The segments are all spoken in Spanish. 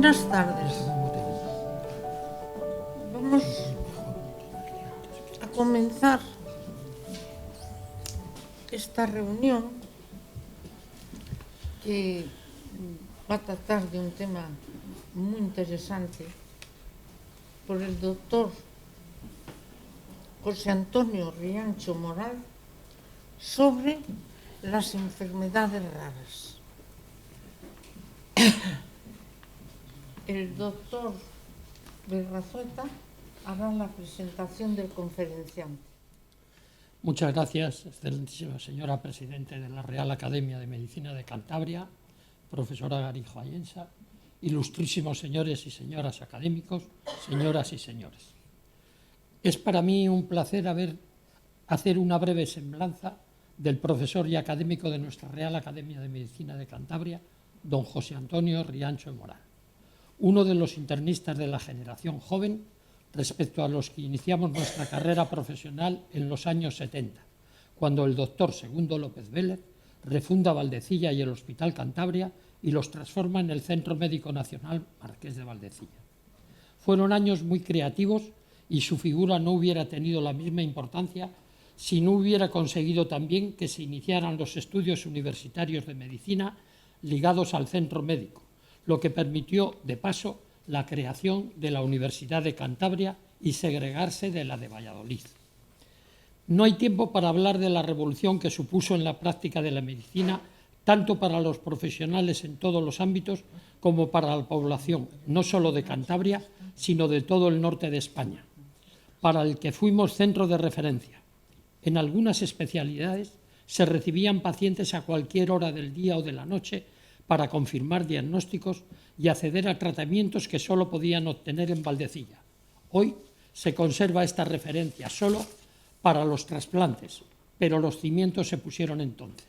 Buenas tardes. Vamos a comenzar esta reunión que va a tratar de un tema muy interesante por el doctor José Antonio Riancho Moral sobre las enfermedades raras. El doctor Berrazueta hará la presentación del conferenciante. Muchas gracias, excelentísima señora Presidenta de la Real Academia de Medicina de Cantabria, profesora Garijo Ayensa, ilustrísimos señores y señoras académicos, señoras y señores. Es para mí un placer hacer una breve semblanza del profesor y académico de nuestra Real Academia de Medicina de Cantabria, don José Antonio Riancho Moral, uno de los internistas de la generación joven respecto a los que iniciamos nuestra carrera profesional en los años 70, cuando el doctor Segundo López Vélez refunda Valdecilla y el Hospital Cantabria y los transforma en el Centro Médico Nacional Marqués de Valdecilla. Fueron años muy creativos y su figura no hubiera tenido la misma importancia si no hubiera conseguido también que se iniciaran los estudios universitarios de medicina ligados al centro médico, lo que permitió, de paso, la creación de la Universidad de Cantabria y segregarse de la de Valladolid. No hay tiempo para hablar de la revolución que supuso en la práctica de la medicina, tanto para los profesionales en todos los ámbitos como para la población, no solo de Cantabria, sino de todo el norte de España, para el que fuimos centro de referencia. En algunas especialidades se recibían pacientes a cualquier hora del día o de la noche para confirmar diagnósticos y acceder a tratamientos que solo podían obtener en Valdecilla. Hoy se conserva esta referencia solo para los trasplantes, pero los cimientos se pusieron entonces.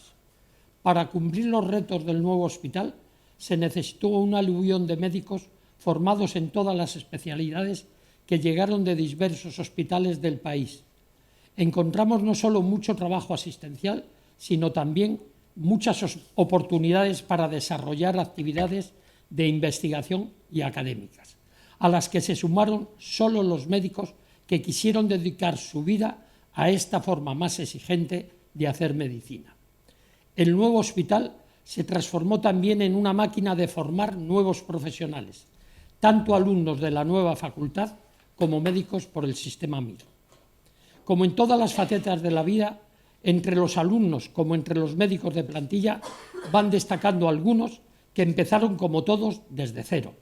Para cumplir los retos del nuevo hospital se necesitó un aluvión de médicos formados en todas las especialidades que llegaron de diversos hospitales del país. Encontramos no solo mucho trabajo asistencial, sino también muchas oportunidades para desarrollar actividades de investigación y académicas, a las que se sumaron solo los médicos que quisieron dedicar su vida a esta forma más exigente de hacer medicina. El nuevo hospital se transformó también en una máquina de formar nuevos profesionales, tanto alumnos de la nueva facultad como médicos por el sistema MIR. Como en todas las facetas de la vida, entre los alumnos como entre los médicos de plantilla van destacando algunos que empezaron como todos desde cero,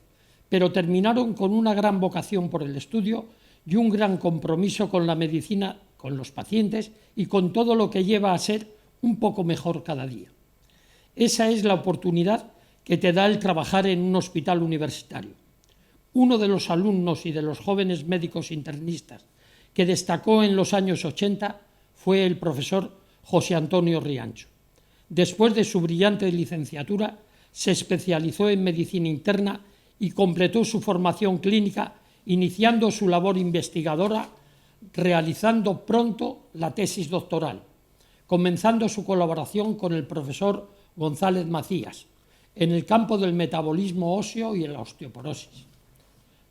pero terminaron con una gran vocación por el estudio y un gran compromiso con la medicina, con los pacientes y con todo lo que lleva a ser un poco mejor cada día. Esa es la oportunidad que te da el trabajar en un hospital universitario. Uno de los alumnos y de los jóvenes médicos internistas que destacó en los años 80 fue el profesor José Antonio Riancho. Después de su brillante licenciatura, se especializó en medicina interna y completó su formación clínica, iniciando su labor investigadora, realizando pronto la tesis doctoral, comenzando su colaboración con el profesor González Macías en el campo del metabolismo óseo y la osteoporosis.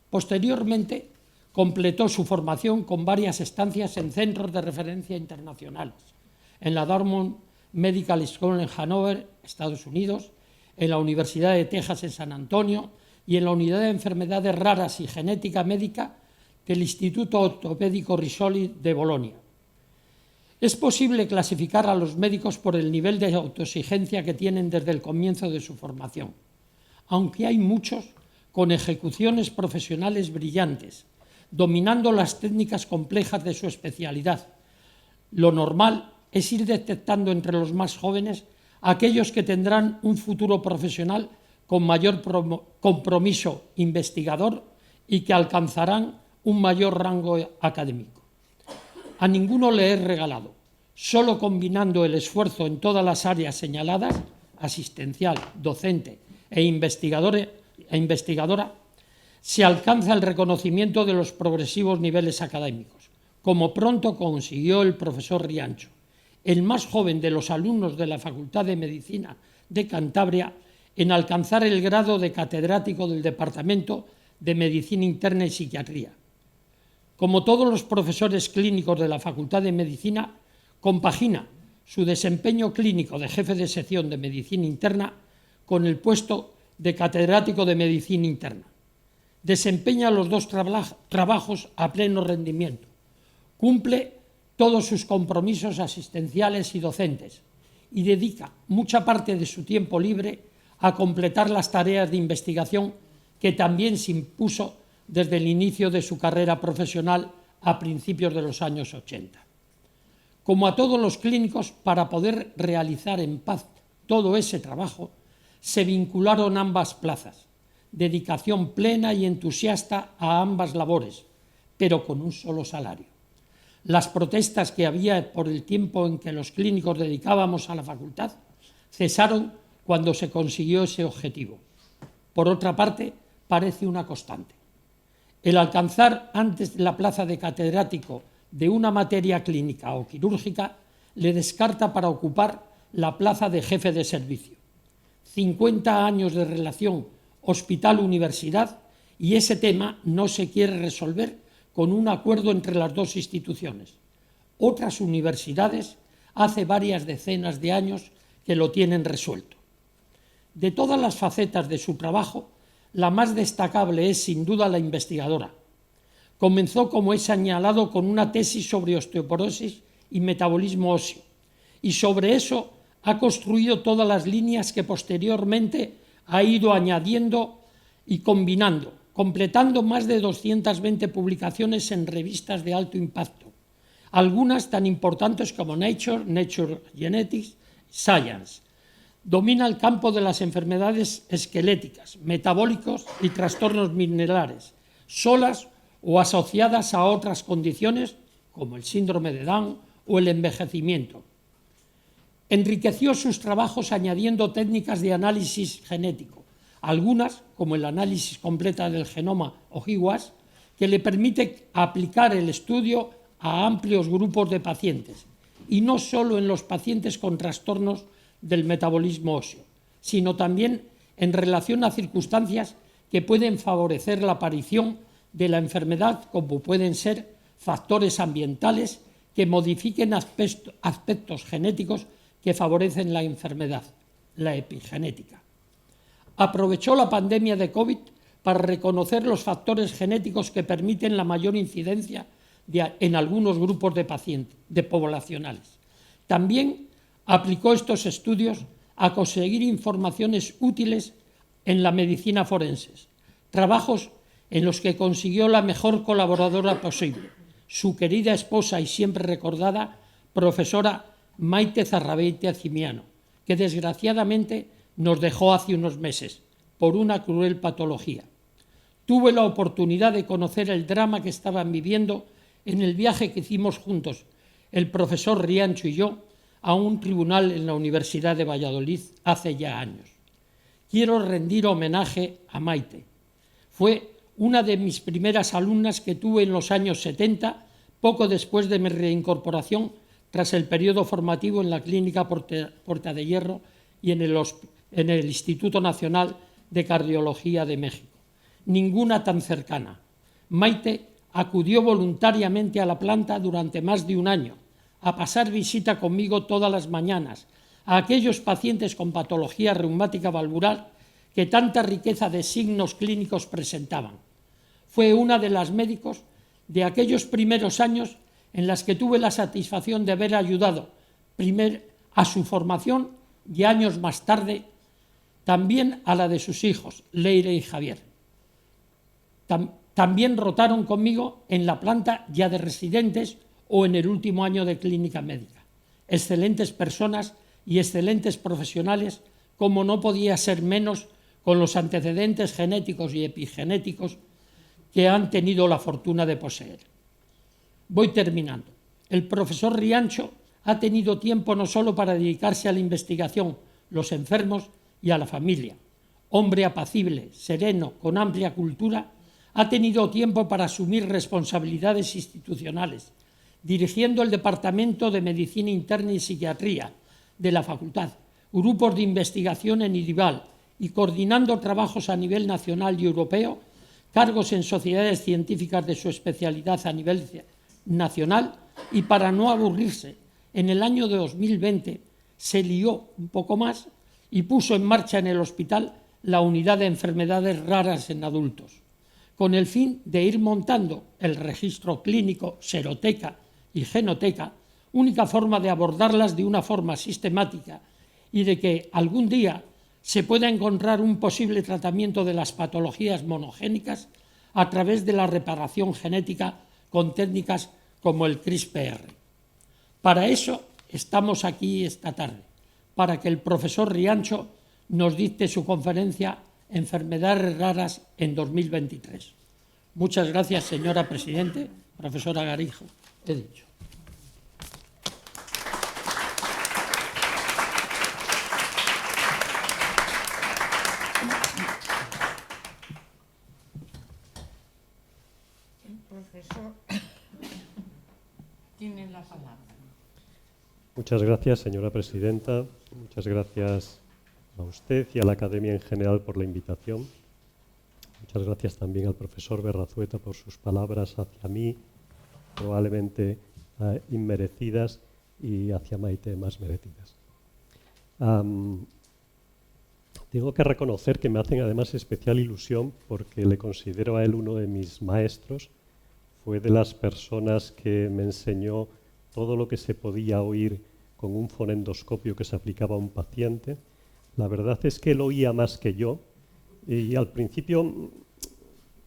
Posteriormente, completó su formación con varias estancias en centros de referencia internacionales, en la Dartmouth Medical School en Hanover, Estados Unidos, en la Universidad de Texas en San Antonio y en la Unidad de Enfermedades Raras y Genética Médica del Instituto Ortopédico Risoli de Bolonia. Es posible clasificar a los médicos por el nivel de autoexigencia que tienen desde el comienzo de su formación, aunque hay muchos con ejecuciones profesionales brillantes, dominando las técnicas complejas de su especialidad. Lo normal es ir detectando entre los más jóvenes aquellos que tendrán un futuro profesional con mayor compromiso investigador y que alcanzarán un mayor rango académico. A ninguno le es regalado, solo combinando el esfuerzo en todas las áreas señaladas, asistencial, docente e investigadora, se alcanza el reconocimiento de los progresivos niveles académicos, como pronto consiguió el profesor Riancho, el más joven de los alumnos de la Facultad de Medicina de Cantabria en alcanzar el grado de catedrático del Departamento de Medicina Interna y Psiquiatría. Como todos los profesores clínicos de la Facultad de Medicina, compagina su desempeño clínico de jefe de sección de Medicina Interna con el puesto de catedrático de Medicina Interna. Desempeña los dos trabajos a pleno rendimiento. Cumple todos sus compromisos asistenciales y docentes y dedica mucha parte de su tiempo libre a completar las tareas de investigación que también se impuso desde el inicio de su carrera profesional a principios de los años 80. Como a todos los clínicos, para poder realizar en paz todo ese trabajo, se vincularon ambas plazas, dedicación plena y entusiasta a ambas labores, pero con un solo salario. Las protestas que había por el tiempo en que los clínicos dedicábamos a la facultad cesaron cuando se consiguió ese objetivo. Por otra parte, parece una constante. El alcanzar antes la plaza de catedrático de una materia clínica o quirúrgica le descarta para ocupar la plaza de jefe de servicio. 50 años de relación hospital-universidad y ese tema no se quiere resolver con un acuerdo entre las dos instituciones. Otras universidades hace varias decenas de años que lo tienen resuelto. De todas las facetas de su trabajo, la más destacable es sin duda la investigadora. Comenzó, como he señalado, con una tesis sobre osteoporosis y metabolismo óseo, y sobre eso ha construido todas las líneas que posteriormente ha ido añadiendo y combinando, completando más de 220 publicaciones en revistas de alto impacto, algunas tan importantes como Nature, Nature Genetics, Science. Domina el campo de las enfermedades esqueléticas, metabólicos y trastornos minerales, solas o asociadas a otras condiciones como el síndrome de Down o el envejecimiento. Enriqueció sus trabajos añadiendo técnicas de análisis genético, algunas, como el análisis completa del genoma o GWAS, que le permite aplicar el estudio a amplios grupos de pacientes, y no solo en los pacientes con trastornos del metabolismo óseo, sino también en relación a circunstancias que pueden favorecer la aparición de la enfermedad, como pueden ser factores ambientales que modifiquen aspectos genéticos que favorecen la enfermedad, la epigenética. Aprovechó la pandemia de COVID para reconocer los factores genéticos que permiten la mayor incidencia en algunos grupos de poblacionales. También aplicó estos estudios a conseguir informaciones útiles en la medicina forense, trabajos en los que consiguió la mejor colaboradora posible, su querida esposa y siempre recordada profesora Maite Zarrabeitia Cimiano, que desgraciadamente nos dejó hace unos meses por una cruel patología. Tuve la oportunidad de conocer el drama que estaban viviendo en el viaje que hicimos juntos, el profesor Riancho y yo, a un tribunal en la Universidad de Valladolid hace ya años. Quiero rendir homenaje a Maite. Fue una de mis primeras alumnas que tuve en los años 70, poco después de mi reincorporación tras el periodo formativo en la Clínica Puerta de Hierro y en el Instituto Nacional de Cardiología de México. Ninguna tan cercana. Maite acudió voluntariamente a la planta durante más de un año, a pasar visita conmigo todas las mañanas a aquellos pacientes con patología reumática valvular que tanta riqueza de signos clínicos presentaban. Fue una de las médicos de aquellos primeros años en las que tuve la satisfacción de haber ayudado primero a su formación y años más tarde también a la de sus hijos, Leire y Javier. También rotaron conmigo en la planta ya de residentes o en el último año de clínica médica. Excelentes personas y excelentes profesionales, como no podía ser menos con los antecedentes genéticos y epigenéticos que han tenido la fortuna de poseer. Voy terminando. El profesor Riancho ha tenido tiempo no solo para dedicarse a la investigación, los enfermos y a la familia. Hombre apacible, sereno, con amplia cultura, ha tenido tiempo para asumir responsabilidades institucionales, dirigiendo el Departamento de Medicina Interna y Psiquiatría de la Facultad, grupos de investigación en IDIVAL y coordinando trabajos a nivel nacional y europeo, cargos en sociedades científicas de su especialidad a nivel nacional, y para no aburrirse, en el año 2020 se lió un poco más y puso en marcha en el hospital la unidad de enfermedades raras en adultos, con el fin de ir montando el registro clínico, seroteca y genoteca, única forma de abordarlas de una forma sistemática y de que algún día se pueda encontrar un posible tratamiento de las patologías monogénicas a través de la reparación genética con técnicas como el CRISPR. Para eso estamos aquí esta tarde, para que el profesor Riancho nos dicte su conferencia Enfermedades raras en 2023. Muchas gracias, señora Presidente, profesora Garijo. He dicho. El profesor tiene la palabra. Muchas gracias, señora presidenta. Muchas gracias a usted y a la Academia en general por la invitación. Muchas gracias también al profesor Berrazueta por sus palabras hacia mí, probablemente inmerecidas, y hacia Maite más merecidas. Tengo que reconocer que me hacen además especial ilusión porque le considero a él uno de mis maestros. Fue de las personas que me enseñó todo lo que se podía oír con un fonendoscopio que se aplicaba a un paciente. La verdad es que él oía más que yo y al principio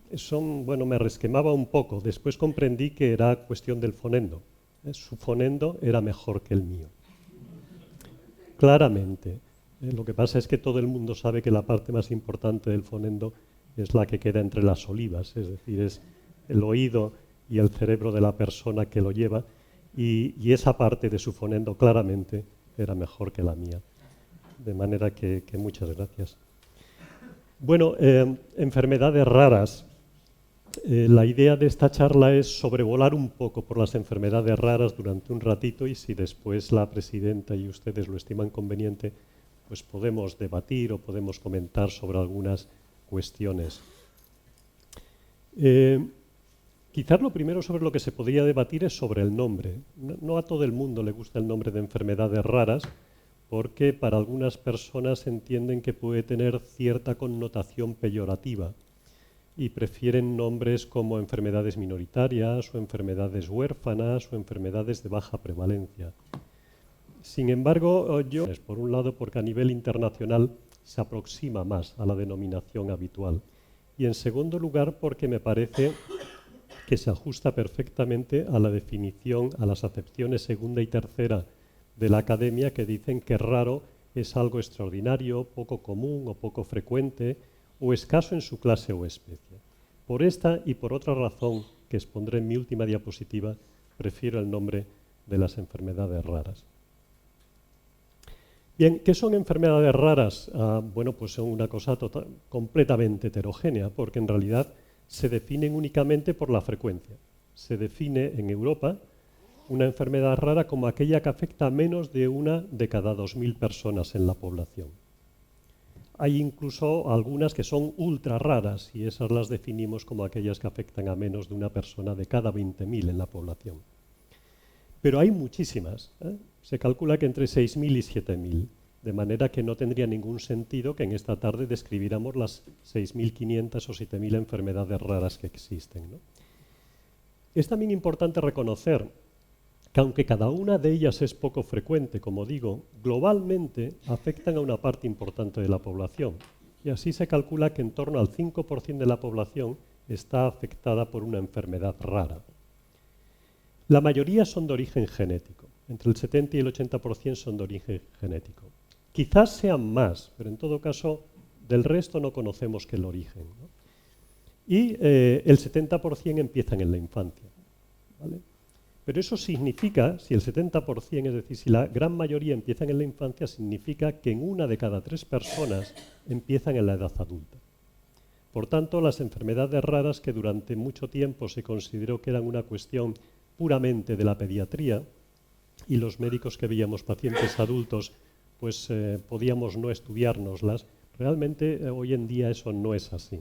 me resquemaba un poco. Después comprendí que era cuestión del fonendo. Su fonendo era mejor que el mío. Claramente. Lo que pasa es que todo el mundo sabe que la parte más importante del fonendo es la que queda entre las olivas, es decir, es el oído y el cerebro de la persona que lo lleva, y esa parte de su fonendo claramente era mejor que la mía. De manera que muchas gracias. Bueno, enfermedades raras. La idea de esta charla es sobrevolar un poco por las enfermedades raras durante un ratito, y si después la presidenta y ustedes lo estiman conveniente, pues podemos debatir o podemos comentar sobre algunas cuestiones. Quizás lo primero sobre lo que se podría debatir es sobre el nombre. No a todo el mundo le gusta el nombre de enfermedades raras, porque para algunas personas entienden que puede tener cierta connotación peyorativa y prefieren nombres como enfermedades minoritarias o enfermedades huérfanas o enfermedades de baja prevalencia. Sin embargo, por un lado, porque a nivel internacional se aproxima más a la denominación habitual, y en segundo lugar, porque me parece que se ajusta perfectamente a la definición, a las acepciones segunda y tercera de la Academia, que dicen que raro es algo extraordinario, poco común o poco frecuente, o escaso en su clase o especie. Por esta y por otra razón, que expondré en mi última diapositiva, prefiero el nombre de las enfermedades raras. Bien, ¿qué son enfermedades raras? Bueno, pues son una cosa completamente heterogénea, porque en realidad se definen únicamente por la frecuencia. Se define en Europa una enfermedad rara como aquella que afecta a menos de una de cada 2.000 personas en la población. Hay incluso algunas que son ultra raras, y esas las definimos como aquellas que afectan a menos de una persona de cada 20.000 en la población. Pero hay muchísimas. Se calcula que entre 6.000 y 7.000, de manera que no tendría ningún sentido que en esta tarde describiéramos las 6.500 o 7.000 enfermedades raras que existen, ¿no? Es también importante reconocer que aunque cada una de ellas es poco frecuente, como digo, globalmente afectan a una parte importante de la población. Y así se calcula que en torno al 5% de la población está afectada por una enfermedad rara. La mayoría son de origen genético. Entre el 70 y el 80% son de origen genético. Quizás sean más, pero en todo caso, del resto no conocemos que el origen, ¿no? Y el 70% empiezan en la infancia, ¿vale? Pero eso significa, si el 70%, es decir, si la gran mayoría empiezan en la infancia, significa que en una de cada 3 personas empiezan en la edad adulta. Por tanto, las enfermedades raras, que durante mucho tiempo se consideró que eran una cuestión puramente de la pediatría, y los médicos que veíamos pacientes adultos, pues podíamos no estudiárnoslas, Realmente hoy en día eso no es así.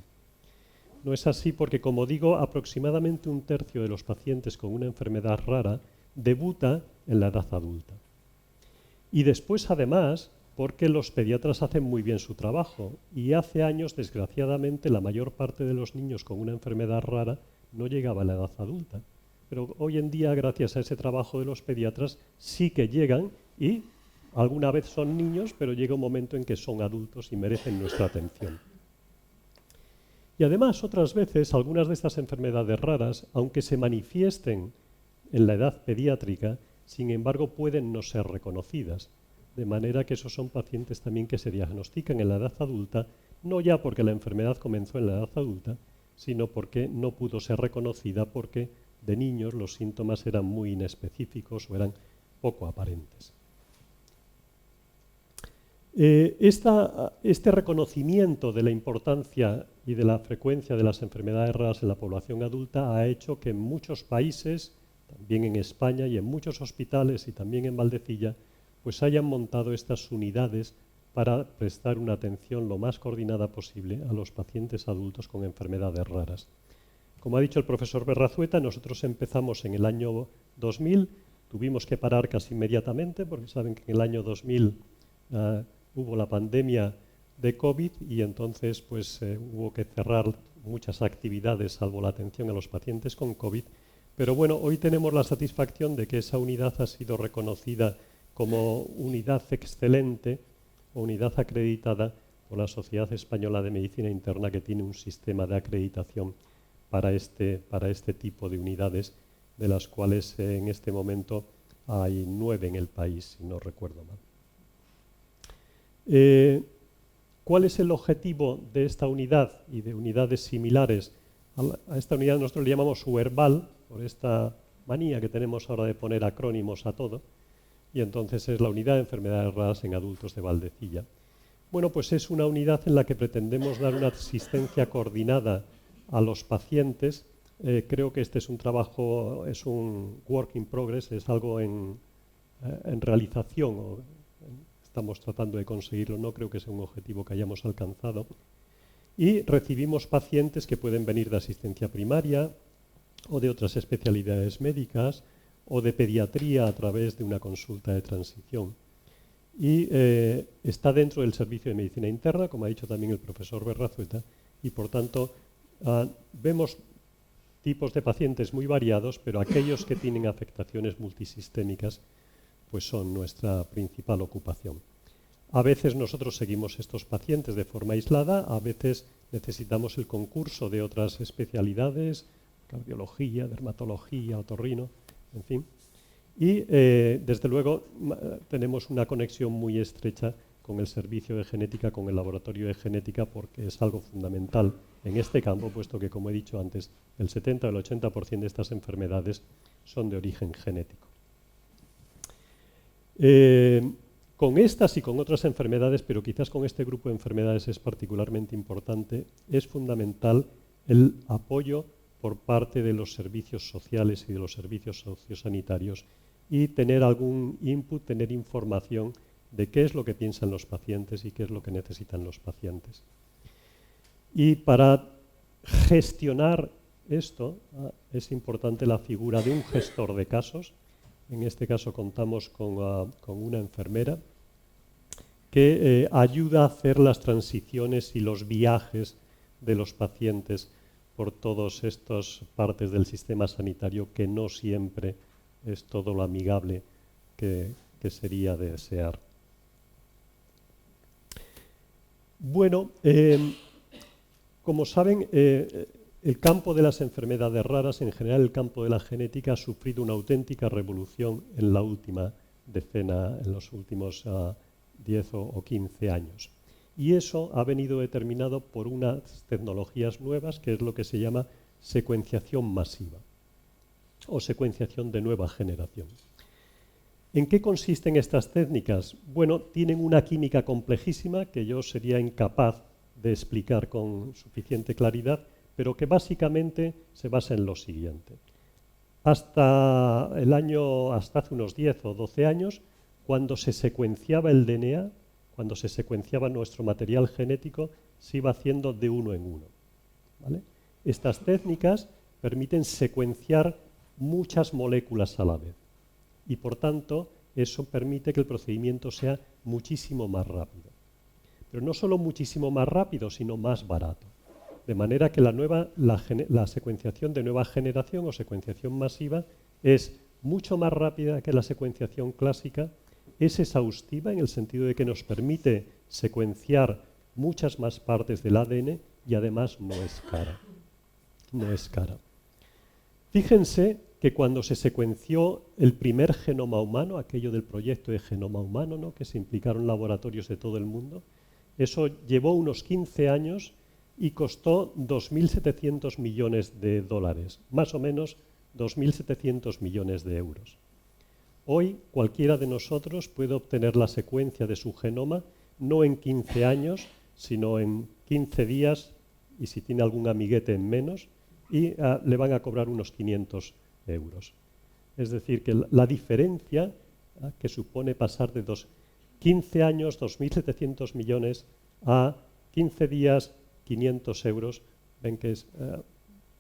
No es así porque, como digo, aproximadamente 1/3 de los pacientes con una enfermedad rara debuta en la edad adulta. Y después, además, porque los pediatras hacen muy bien su trabajo. Y hace años, desgraciadamente, la mayor parte de los niños con una enfermedad rara no llegaba a la edad adulta. Pero hoy en día, gracias a ese trabajo de los pediatras, sí que llegan y alguna vez son niños, pero llega un momento en que son adultos y merecen nuestra atención. Y además, otras veces, algunas de estas enfermedades raras, aunque se manifiesten en la edad pediátrica, sin embargo, pueden no ser reconocidas. De manera que esos son pacientes también que se diagnostican en la edad adulta, no ya porque la enfermedad comenzó en la edad adulta, sino porque no pudo ser reconocida porque de niños los síntomas eran muy inespecíficos o eran poco aparentes. Este reconocimiento de la importancia y de la frecuencia de las enfermedades raras en la población adulta ha hecho que en muchos países, también en España y en muchos hospitales y también en Valdecilla, pues hayan montado estas unidades para prestar una atención lo más coordinada posible a los pacientes adultos con enfermedades raras. Como ha dicho el profesor Berrazueta, nosotros empezamos en el año 2000, tuvimos que parar casi inmediatamente porque saben que en el año 2000 hubo la pandemia de COVID y entonces pues hubo que cerrar muchas actividades salvo la atención a los pacientes con COVID. Pero bueno, hoy tenemos la satisfacción de que esa unidad ha sido reconocida como unidad excelente o unidad acreditada por la Sociedad Española de Medicina Interna, que tiene un sistema de acreditación para este tipo de unidades, de las cuales en este momento hay 9 en el país, si no recuerdo mal. ¿Cuál es el objetivo de esta unidad y de unidades similares? A esta unidad nosotros le llamamos UERVAL, por esta manía que tenemos ahora de poner acrónimos a todo, y entonces es la Unidad de Enfermedades Raras en Adultos de Valdecilla. Bueno, pues es una unidad en la que pretendemos dar una asistencia coordinada a los pacientes. Creo que este es un trabajo, es un work in progress, es algo en realización, estamos tratando de conseguirlo, no creo que sea un objetivo que hayamos alcanzado. Y recibimos pacientes que pueden venir de asistencia primaria o de otras especialidades médicas o de pediatría a través de una consulta de transición. Y está dentro del servicio de medicina interna, como ha dicho también el profesor Berrazueta, y por tanto vemos tipos de pacientes muy variados, pero aquellos que tienen afectaciones multisistémicas pues son nuestra principal ocupación. A veces nosotros seguimos estos pacientes de forma aislada, a veces necesitamos el concurso de otras especialidades, cardiología, dermatología, otorrino, en fin. Y desde luego tenemos una conexión muy estrecha con el servicio de genética, con el laboratorio de genética, porque es algo fundamental en este campo, puesto que, como he dicho antes, el 70 o el 80% de estas enfermedades son de origen genético. Con estas y con otras enfermedades, pero quizás con este grupo de enfermedades es particularmente importante, es fundamental el apoyo por parte de los servicios sociales y de los servicios sociosanitarios y tener algún input, tener información de qué es lo que piensan los pacientes y qué es lo que necesitan los pacientes. Y para gestionar esto es importante la figura de un gestor de casos. En este caso contamos con una enfermera que ayuda a hacer las transiciones y los viajes de los pacientes por todas estas partes del sistema sanitario, que no siempre es todo lo amigable que sería de desear. Bueno, como saben, el campo de las enfermedades raras, en general el campo de la genética, ha sufrido una auténtica revolución en la última decena, en los últimos 10 o 15 años. Y eso ha venido determinado por unas tecnologías nuevas, que es lo que se llama secuenciación masiva o secuenciación de nueva generación. ¿En qué consisten estas técnicas? Bueno, tienen una química complejísima que yo sería incapaz de explicar con suficiente claridad, pero que básicamente se basa en lo siguiente. Hasta hace unos 10 o 12 años, cuando se secuenciaba el DNA, cuando se secuenciaba nuestro material genético, se iba haciendo de uno en uno, ¿vale? Estas técnicas permiten secuenciar muchas moléculas a la vez y, por tanto, eso permite que el procedimiento sea muchísimo más rápido. Pero no solo muchísimo más rápido, sino más barato. De manera que la secuenciación de nueva generación o secuenciación masiva es mucho más rápida que la secuenciación clásica, es exhaustiva en el sentido de que nos permite secuenciar muchas más partes del ADN y además no es cara. No es cara. Fíjense que cuando se secuenció el primer genoma humano, aquello del proyecto de genoma humano, ¿no?, que se implicaron laboratorios de todo el mundo, eso llevó unos 15 años y costó 2.700 millones de dólares, más o menos 2.700 millones de euros. Hoy cualquiera de nosotros puede obtener la secuencia de su genoma no en 15 años, sino en 15 días y si tiene algún amiguete en menos, y le van a cobrar unos 500 euros. Es decir, que la diferencia que supone pasar de 15 años, 2.700 millones, a 15 días, 500 euros, ven que es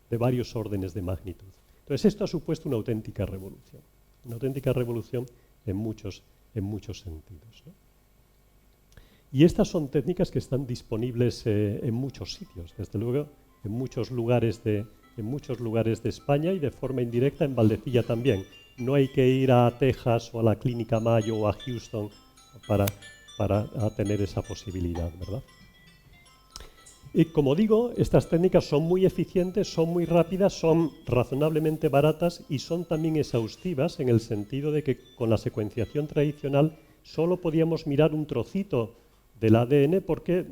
de varios órdenes de magnitud. Entonces, esto ha supuesto una auténtica revolución en muchos sentidos, ¿no? Y estas son técnicas que están disponibles en muchos sitios, desde luego en muchos lugares de España y de forma indirecta en Valdecilla también. No hay que ir a Texas o a la Clínica Mayo o a Houston para tener esa posibilidad, ¿verdad? Y como digo, estas técnicas son muy eficientes, son muy rápidas, son razonablemente baratas y son también exhaustivas en el sentido de que con la secuenciación tradicional solo podíamos mirar un trocito del ADN porque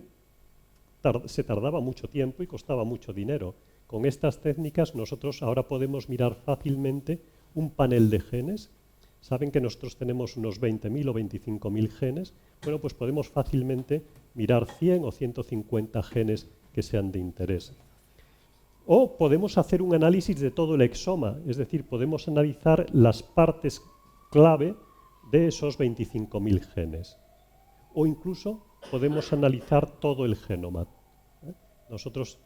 se tardaba mucho tiempo y costaba mucho dinero. Con estas técnicas nosotros ahora podemos mirar fácilmente un panel de genes. Saben que nosotros tenemos unos 20.000 o 25.000 genes. Bueno, pues podemos fácilmente mirar 100 o 150 genes que sean de interés. O podemos hacer un análisis de todo el exoma, es decir, podemos analizar las partes clave de esos 25.000 genes. O incluso podemos analizar todo el genoma. Nosotros,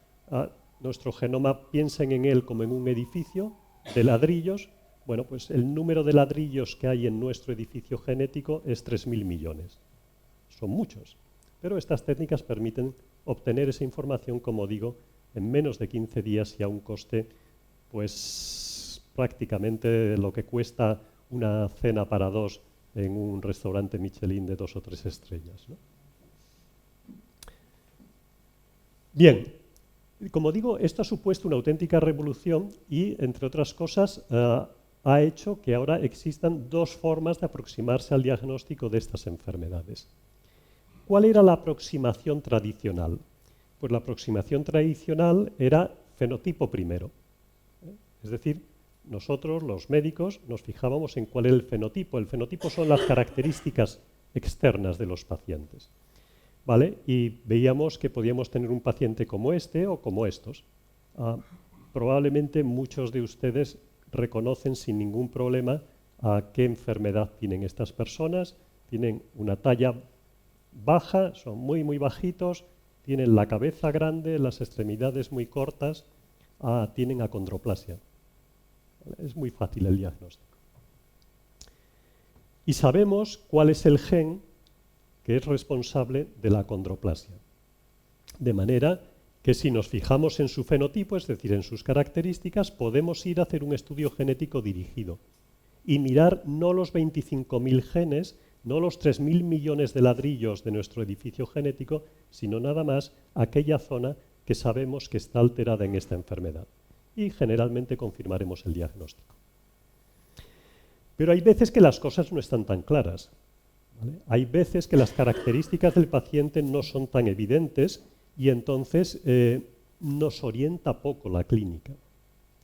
nuestro genoma, piensen en él como en un edificio de ladrillos. Bueno, pues el número de ladrillos que hay en nuestro edificio genético es 3.000 millones. Son muchos, pero estas técnicas permiten obtener esa información, como digo, en menos de 15 días y a un coste, pues prácticamente lo que cuesta una cena para dos en un restaurante Michelin de 2 o 3 estrellas, ¿no? Bien, como digo, esto ha supuesto una auténtica revolución y, entre otras cosas, ha hecho que ahora existan dos formas de aproximarse al diagnóstico de estas enfermedades. ¿Cuál era la aproximación tradicional? Pues la aproximación tradicional era fenotipo primero. Es decir, nosotros, los médicos, nos fijábamos en cuál era el fenotipo. El fenotipo son las características externas de los pacientes, ¿vale? Y veíamos que podíamos tener un paciente como este o como estos. Probablemente muchos de ustedes reconocen sin ningún problema a qué enfermedad tienen estas personas. Tienen una talla baja, son muy, muy bajitos, tienen la cabeza grande, las extremidades muy cortas, tienen acondroplasia. Es muy fácil el diagnóstico. Y sabemos cuál es el gen que es responsable de la acondroplasia. De manera que si nos fijamos en su fenotipo, es decir, en sus características, podemos ir a hacer un estudio genético dirigido y mirar no los 25.000 genes, no los 3.000 millones de ladrillos de nuestro edificio genético, sino nada más aquella zona que sabemos que está alterada en esta enfermedad. Y generalmente confirmaremos el diagnóstico. Pero hay veces que las cosas no están tan claras, ¿vale? Hay veces que las características del paciente no son tan evidentes y entonces nos orienta poco la clínica.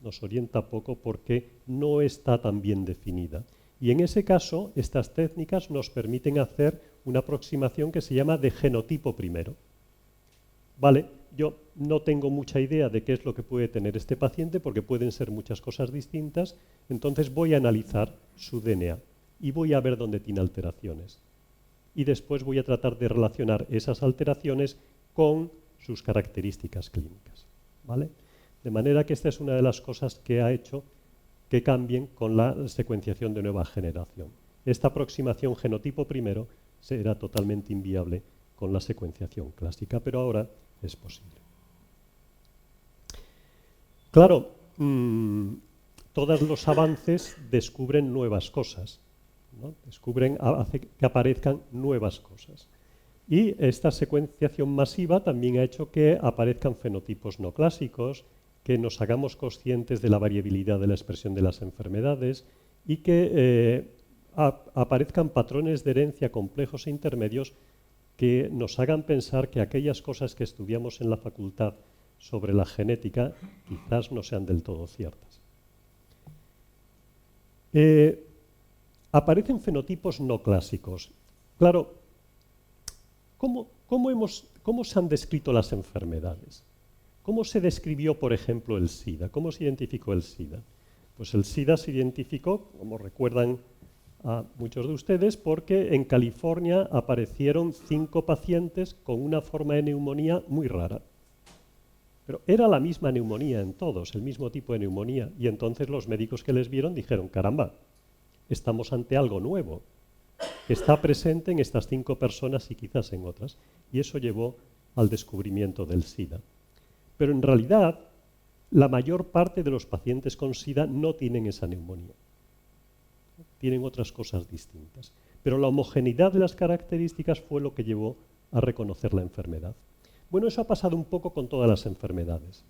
Nos orienta poco porque no está tan bien definida. Y en ese caso, estas técnicas nos permiten hacer una aproximación que se llama de genotipo primero. Vale, yo no tengo mucha idea de qué es lo que puede tener este paciente porque pueden ser muchas cosas distintas, entonces voy a analizar su DNA y voy a ver dónde tiene alteraciones. y después voy a tratar de relacionar esas alteraciones con sus características clínicas, ¿vale? De manera que esta es una de las cosas que ha hecho que cambien con la secuenciación de nueva generación. Esta aproximación genotipo primero será totalmente inviable con la secuenciación clásica, pero ahora es posible. Claro, todos los avances descubren nuevas cosas, ¿no? Hace que aparezcan nuevas cosas. Y esta secuenciación masiva también ha hecho que aparezcan fenotipos no clásicos, que nos hagamos conscientes de la variabilidad de la expresión de las enfermedades y que aparezcan patrones de herencia complejos e intermedios que nos hagan pensar que aquellas cosas que estudiamos en la facultad sobre la genética quizás no sean del todo ciertas. Aparecen fenotipos no clásicos. Claro, ¿cómo se han descrito las enfermedades? ¿Cómo se describió, por ejemplo, el SIDA? ¿Cómo se identificó el SIDA? Pues el SIDA se identificó, como recuerdan a muchos de ustedes, porque en California aparecieron 5 pacientes con una forma de neumonía muy rara. Pero era la misma neumonía en todos, el mismo tipo de neumonía. Y entonces los médicos que les vieron dijeron, caramba, estamos ante algo nuevo, que está presente en estas 5 personas y quizás en otras. Y eso llevó al descubrimiento del SIDA. Pero en realidad, la mayor parte de los pacientes con SIDA no tienen esa neumonía. Tienen otras cosas distintas. Pero la homogeneidad de las características fue lo que llevó a reconocer la enfermedad. Bueno, eso ha pasado un poco con todas las enfermedades.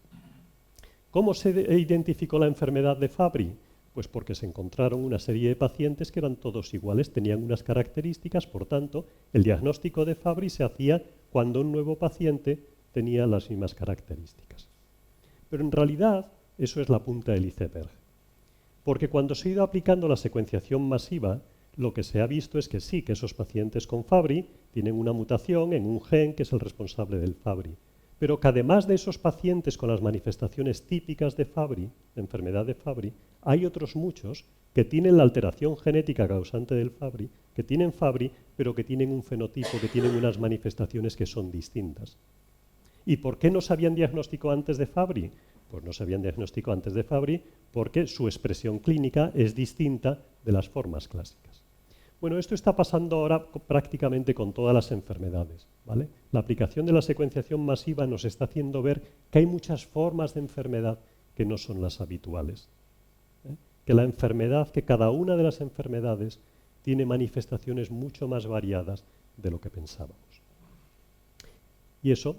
¿Cómo se identificó la enfermedad de Fabry? Pues porque se encontraron una serie de pacientes que eran todos iguales, tenían unas características, por tanto, el diagnóstico de Fabry se hacía cuando un nuevo paciente tenía las mismas características. Pero en realidad eso es la punta del iceberg. Porque cuando se ha ido aplicando la secuenciación masiva, lo que se ha visto es que sí, que esos pacientes con Fabry tienen una mutación en un gen que es el responsable del Fabry. Pero que además de esos pacientes con las manifestaciones típicas de Fabry, de enfermedad de Fabry, hay otros muchos que tienen la alteración genética causante del Fabry, que tienen Fabry, pero que tienen un fenotipo, que tienen unas manifestaciones que son distintas. ¿Y por qué no se habían diagnosticado antes de Fabry? Pues no se habían diagnosticado antes de Fabry porque su expresión clínica es distinta de las formas clásicas. Bueno, esto está pasando ahora prácticamente con todas las enfermedades, ¿vale? La aplicación de la secuenciación masiva nos está haciendo ver que hay muchas formas de enfermedad que no son las habituales. Que cada una de las enfermedades tiene manifestaciones mucho más variadas de lo que pensábamos. Y eso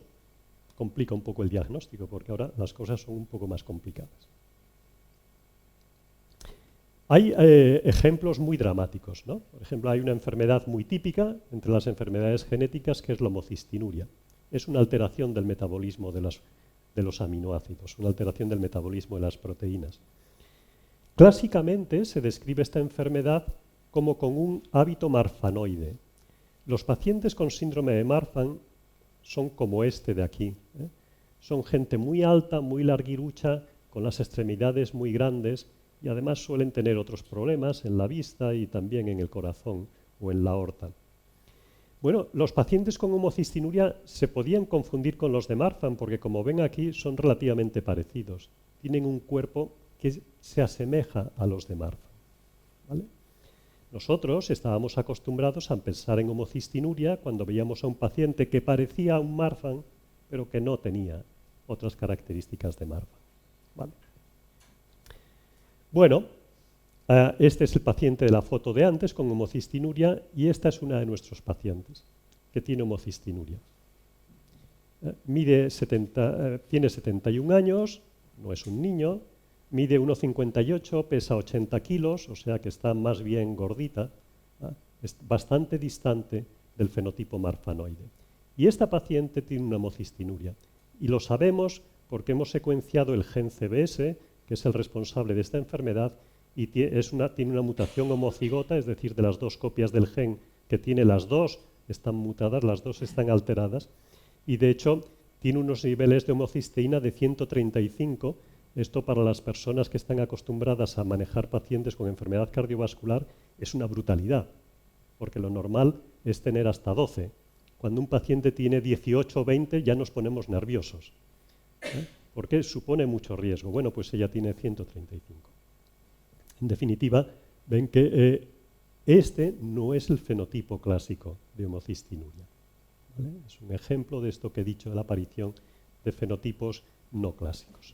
complica un poco el diagnóstico, porque ahora las cosas son un poco más complicadas. Hay ejemplos muy dramáticos, ¿no? Por ejemplo, hay una enfermedad muy típica entre las enfermedades genéticas que es la homocistinuria. Es una alteración del metabolismo de los aminoácidos, una alteración del metabolismo de las proteínas. Clásicamente se describe esta enfermedad como con un hábito marfanoide. Los pacientes con síndrome de Marfan son como este de aquí. Son gente muy alta, muy larguirucha, con las extremidades muy grandes y además suelen tener otros problemas en la vista y también en el corazón o en la aorta. Bueno, los pacientes con homocistinuria se podían confundir con los de Marfan porque, como ven aquí, son relativamente parecidos. Tienen un cuerpo que se asemeja a los de Marfan, ¿vale? Nosotros estábamos acostumbrados a pensar en homocistinuria cuando veíamos a un paciente que parecía a un Marfan, pero que no tenía otras características de Marfan, ¿vale? Bueno, este es el paciente de la foto de antes con homocistinuria y esta es una de nuestros pacientes que tiene homocistinuria. Tiene 71 años, no es un niño, mide 1,58, pesa 80 kilos, o sea que está más bien gordita, es bastante distante del fenotipo marfanoide. Y esta paciente tiene una homocistinuria y lo sabemos porque hemos secuenciado el gen CBS, que es el responsable de esta enfermedad, y tiene una mutación homocigota, es decir, de las 2 copias del gen que tiene, las 2 están mutadas, las 2 están alteradas, y de hecho tiene unos niveles de homocisteína de 135. Esto para las personas que están acostumbradas a manejar pacientes con enfermedad cardiovascular es una brutalidad, porque lo normal es tener hasta 12. Cuando un paciente tiene 18 o 20 ya nos ponemos nerviosos. Porque supone mucho riesgo. Bueno, pues ella tiene 135. En definitiva, ven que este no es el fenotipo clásico de homocistinuria. ¿Vale? Es un ejemplo de esto que he dicho, de la aparición de fenotipos no clásicos.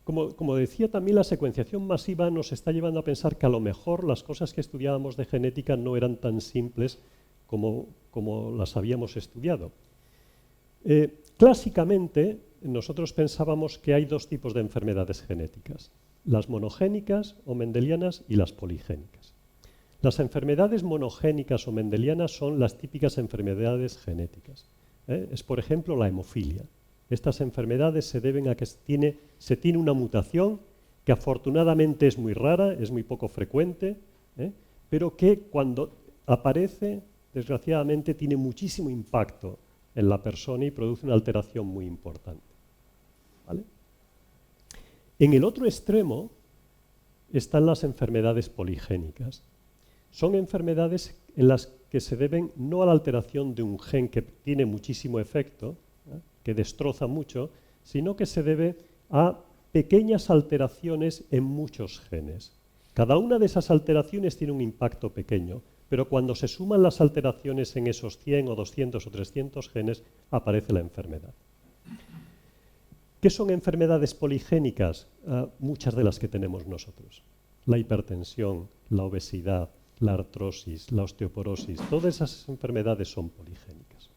Como decía también, la secuenciación masiva nos está llevando a pensar que a lo mejor las cosas que estudiábamos de genética no eran tan simples como las habíamos estudiado. Clásicamente, nosotros pensábamos que hay dos tipos de enfermedades genéticas, las monogénicas o mendelianas y las poligénicas. Las enfermedades monogénicas o mendelianas son las típicas enfermedades genéticas. Es, por ejemplo, la hemofilia. Estas enfermedades se deben a que se tiene una mutación que afortunadamente es muy rara, es muy poco frecuente, pero que cuando aparece, desgraciadamente, tiene muchísimo impacto en la persona y produce una alteración muy importante. ¿Vale? En el otro extremo están las enfermedades poligénicas. Son enfermedades en las que se deben no a la alteración de un gen que tiene muchísimo efecto, que destroza mucho, sino que se debe a pequeñas alteraciones en muchos genes. Cada una de esas alteraciones tiene un impacto pequeño, pero cuando se suman las alteraciones en esos 100 o 200 o 300 genes, aparece la enfermedad. ¿Qué son enfermedades poligénicas? Muchas de las que tenemos nosotros. La hipertensión, la obesidad, la artrosis, la osteoporosis, todas esas enfermedades son poligénicas.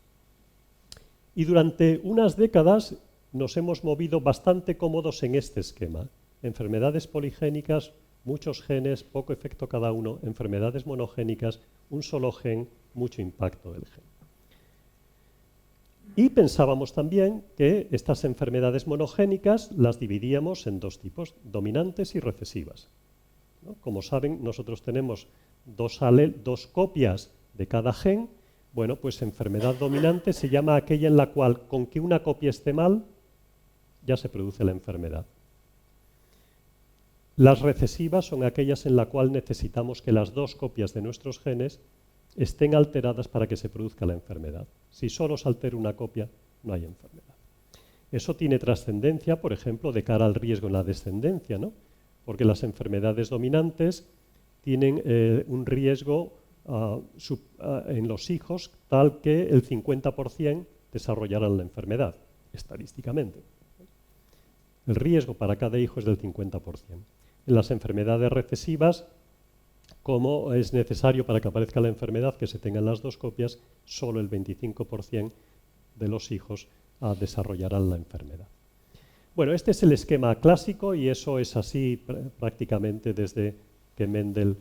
Y durante unas décadas nos hemos movido bastante cómodos en este esquema. Enfermedades poligénicas, muchos genes, poco efecto cada uno. Enfermedades monogénicas, un solo gen, mucho impacto del gen. Y pensábamos también que estas enfermedades monogénicas las dividíamos en dos tipos, dominantes y recesivas. ¿No? Como saben, nosotros tenemos dos copias de cada gen. Bueno, pues enfermedad dominante se llama aquella en la cual, con que una copia esté mal, ya se produce la enfermedad. Las recesivas son aquellas en la cual necesitamos que las dos copias de nuestros genes estén alteradas para que se produzca la enfermedad. Si solo se altera una copia, no hay enfermedad. Eso tiene trascendencia, por ejemplo, de cara al riesgo en la descendencia, ¿no? Porque las enfermedades dominantes tienen un riesgo en los hijos tal que el 50% desarrollarán la enfermedad, estadísticamente. El riesgo para cada hijo es del 50%. En las enfermedades recesivas, como es necesario para que aparezca la enfermedad que se tengan las dos copias, solo el 25% de los hijos desarrollarán la enfermedad. Bueno, este es el esquema clásico y eso es así prácticamente desde que Mendel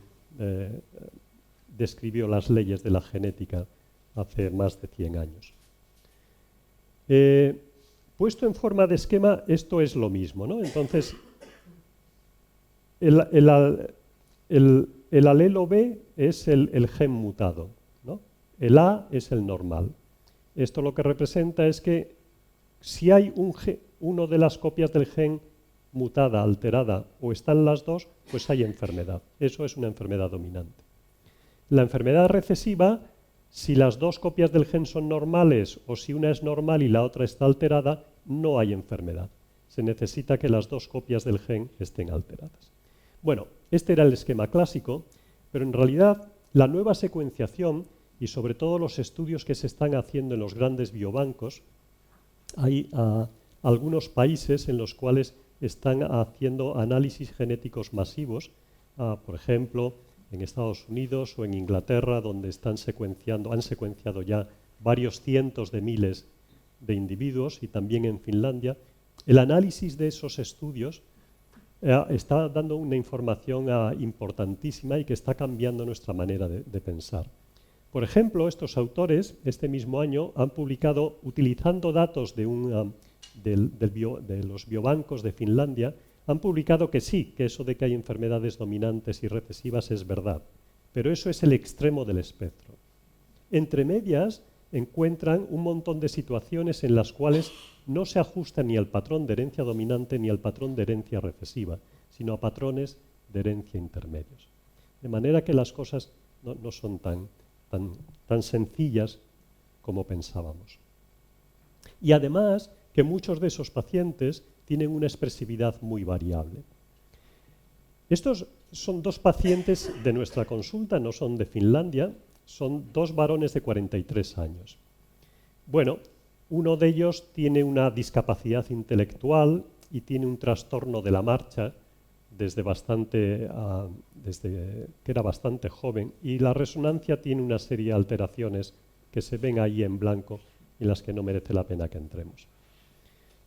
describió las leyes de la genética hace más de 100 años. Puesto en forma de esquema, esto es lo mismo, ¿no? Entonces, el alelo B es el gen mutado, ¿no? El A es el normal. Esto lo que representa es que si hay uno de las copias del gen mutada, alterada, o están las dos, pues hay enfermedad. Eso es una enfermedad dominante. La enfermedad recesiva, si las dos copias del gen son normales o si una es normal y la otra está alterada, no hay enfermedad. Se necesita que las dos copias del gen estén alteradas. Bueno, este era el esquema clásico, pero en realidad la nueva secuenciación y sobre todo los estudios que se están haciendo en los grandes biobancos, hay algunos países en los cuales están haciendo análisis genéticos masivos, por ejemplo, en Estados Unidos o en Inglaterra, donde han secuenciado ya varios cientos de miles de individuos, y también en Finlandia. El análisis de esos estudios está dando una información importantísima y que está cambiando nuestra manera de pensar. Por ejemplo, estos autores, este mismo año, han publicado, utilizando datos de los biobancos de Finlandia, han publicado que sí, que eso de que hay enfermedades dominantes y recesivas es verdad, pero eso es el extremo del espectro. Entre medias encuentran un montón de situaciones en las cuales no se ajusta ni al patrón de herencia dominante ni al patrón de herencia recesiva, sino a patrones de herencia intermedios. De manera que las cosas no son tan sencillas como pensábamos. Y además que muchos de esos pacientes tienen una expresividad muy variable. Estos son 2 pacientes de nuestra consulta, no son de Finlandia, son 2 varones de 43 años. Bueno, uno de ellos tiene una discapacidad intelectual y tiene un trastorno de la marcha desde que era bastante joven, y la resonancia tiene una serie de alteraciones que se ven ahí en blanco y en las que no merece la pena que entremos.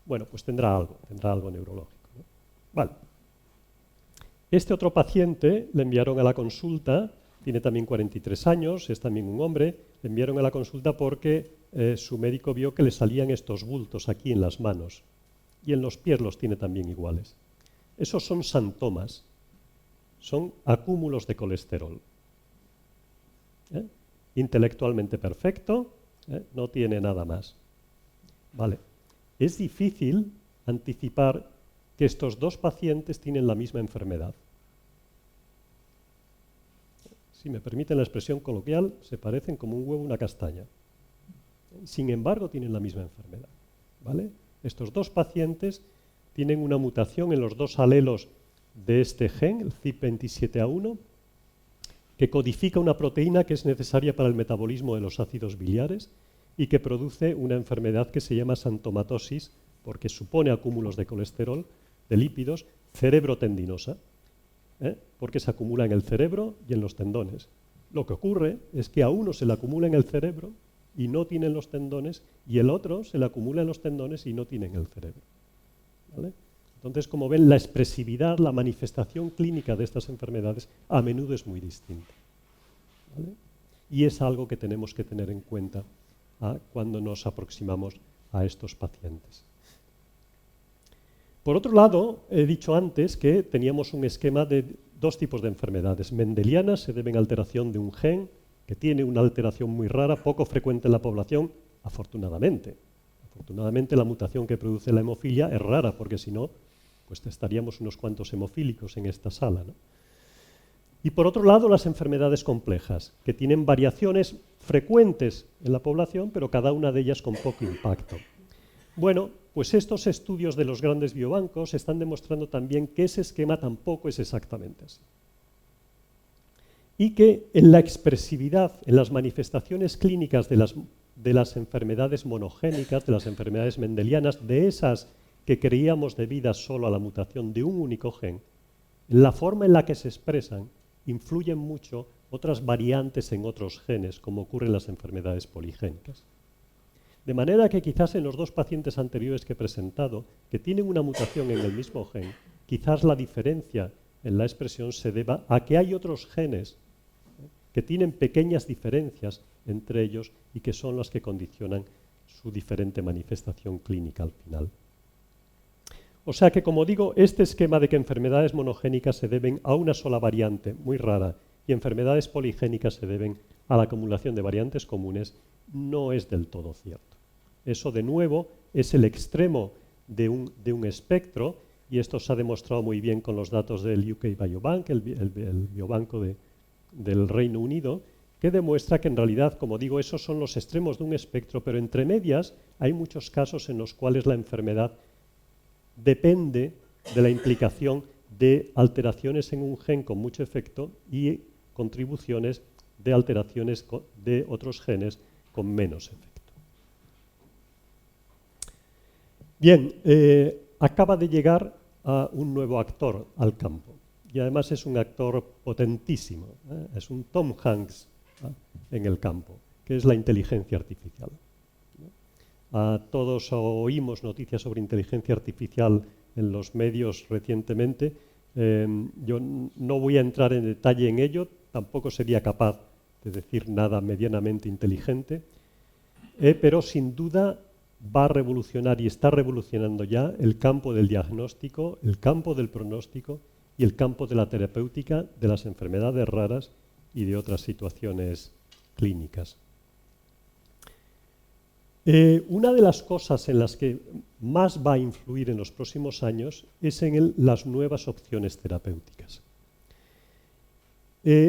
Bueno, pues tendrá algo neurológico, ¿no? Vale. Este otro paciente le enviaron a la consulta, tiene también 43 años, es también un hombre, le enviaron a la consulta porque su médico vio que le salían estos bultos aquí en las manos, y en los pies los tiene también iguales. Esos son santomas, son acúmulos de colesterol. Intelectualmente perfecto, no tiene nada más. Vale. Es difícil anticipar que estos 2 pacientes tienen la misma enfermedad. Si me permiten la expresión coloquial, se parecen como un huevo a una castaña. Sin embargo, tienen la misma enfermedad. ¿Vale? Estos 2 pacientes tienen una mutación en los 2 alelos de este gen, el CYP27A1, que codifica una proteína que es necesaria para el metabolismo de los ácidos biliares y que produce una enfermedad que se llama santomatosis, porque supone acúmulos de colesterol, de lípidos, cerebrotendinosa, porque se acumula en el cerebro y en los tendones. Lo que ocurre es que a uno se le acumula en el cerebro y no tiene en los tendones, y el otro se le acumula en los tendones y no tiene en el cerebro. ¿Vale? Entonces, como ven, la expresividad, la manifestación clínica de estas enfermedades a menudo es muy distinta. ¿Vale? Y es algo que tenemos que tener en cuenta cuando nos aproximamos a estos pacientes. Por otro lado, he dicho antes que teníamos un esquema de 2 tipos de enfermedades. Mendelianas se deben a alteración de un gen que tiene una alteración muy rara, poco frecuente en la población, afortunadamente. Afortunadamente, la mutación que produce la hemofilia es rara, porque si no, pues estaríamos unos cuantos hemofílicos en esta sala, ¿no? Y por otro lado, las enfermedades complejas, que tienen variaciones frecuentes en la población, pero cada una de ellas con poco impacto. Bueno, pues estos estudios de los grandes biobancos están demostrando también que ese esquema tampoco es exactamente así. Y que en la expresividad, en las manifestaciones clínicas de las enfermedades monogénicas, de las enfermedades mendelianas, de esas que creíamos debidas solo a la mutación de un único gen, la forma en la que se expresan influyen mucho otras variantes en otros genes, como ocurre en las enfermedades poligénicas. De manera que quizás en los 2 pacientes anteriores que he presentado, que tienen una mutación en el mismo gen, quizás la diferencia en la expresión se deba a que hay otros genes que tienen pequeñas diferencias entre ellos y que son las que condicionan su diferente manifestación clínica al final. O sea que, como digo, este esquema de que enfermedades monogénicas se deben a una sola variante muy rara y enfermedades poligénicas se deben a la acumulación de variantes comunes no es del todo cierto. Eso, de nuevo, es el extremo de un espectro, y esto se ha demostrado muy bien con los datos del UK Biobank, el biobanco del Reino Unido, que demuestra que en realidad, como digo, esos son los extremos de un espectro, pero entre medias hay muchos casos en los cuales la enfermedad depende de la implicación de alteraciones en un gen con mucho efecto y contribuciones de alteraciones de otros genes con menos efecto. Bien, acaba de llegar a un nuevo actor al campo, y además es un actor potentísimo, es un Tom Hanks en el campo, que es la inteligencia artificial. Todos oímos noticias sobre inteligencia artificial en los medios recientemente. Yo no voy a entrar en detalle en ello, tampoco sería capaz de decir nada medianamente inteligente, pero sin duda va a revolucionar y está revolucionando ya el campo del diagnóstico, el campo del pronóstico y el campo de la terapéutica de las enfermedades raras y de otras situaciones clínicas. Una de las cosas en las que más va a influir en los próximos años es en las nuevas opciones terapéuticas.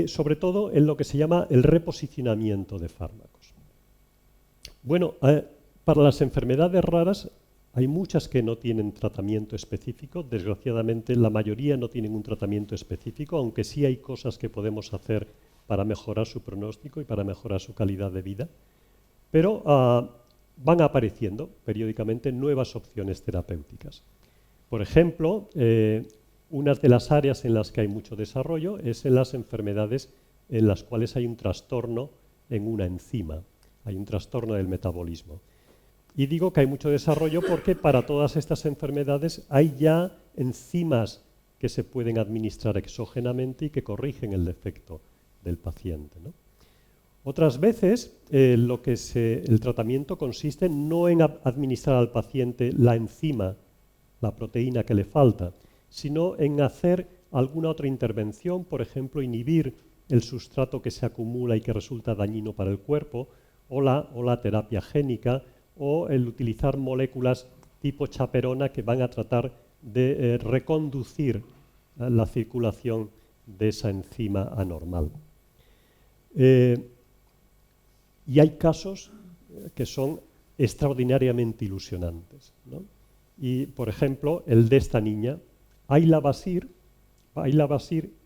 Sobre todo en lo que se llama el reposicionamiento de fármacos. Bueno, para las enfermedades raras hay muchas que no tienen tratamiento específico. Desgraciadamente, la mayoría no tienen un tratamiento específico, aunque sí hay cosas que podemos hacer para mejorar su pronóstico y para mejorar su calidad de vida. Pero van apareciendo periódicamente nuevas opciones terapéuticas. Por ejemplo, una de las áreas en las que hay mucho desarrollo es en las enfermedades en las cuales hay un trastorno en una enzima, hay un trastorno del metabolismo. Y digo que hay mucho desarrollo porque para todas estas enfermedades hay ya enzimas que se pueden administrar exógenamente y que corrigen el defecto del paciente, ¿no? Otras veces el tratamiento consiste no en administrar al paciente la enzima, la proteína que le falta, sino en hacer alguna otra intervención, por ejemplo, inhibir el sustrato que se acumula y que resulta dañino para el cuerpo, o la terapia génica, o el utilizar moléculas tipo chaperona que van a tratar de reconducir la circulación de esa enzima anormal. Y hay casos que son extraordinariamente ilusionantes, ¿no? Y, por ejemplo, el de esta niña, Ayla Basir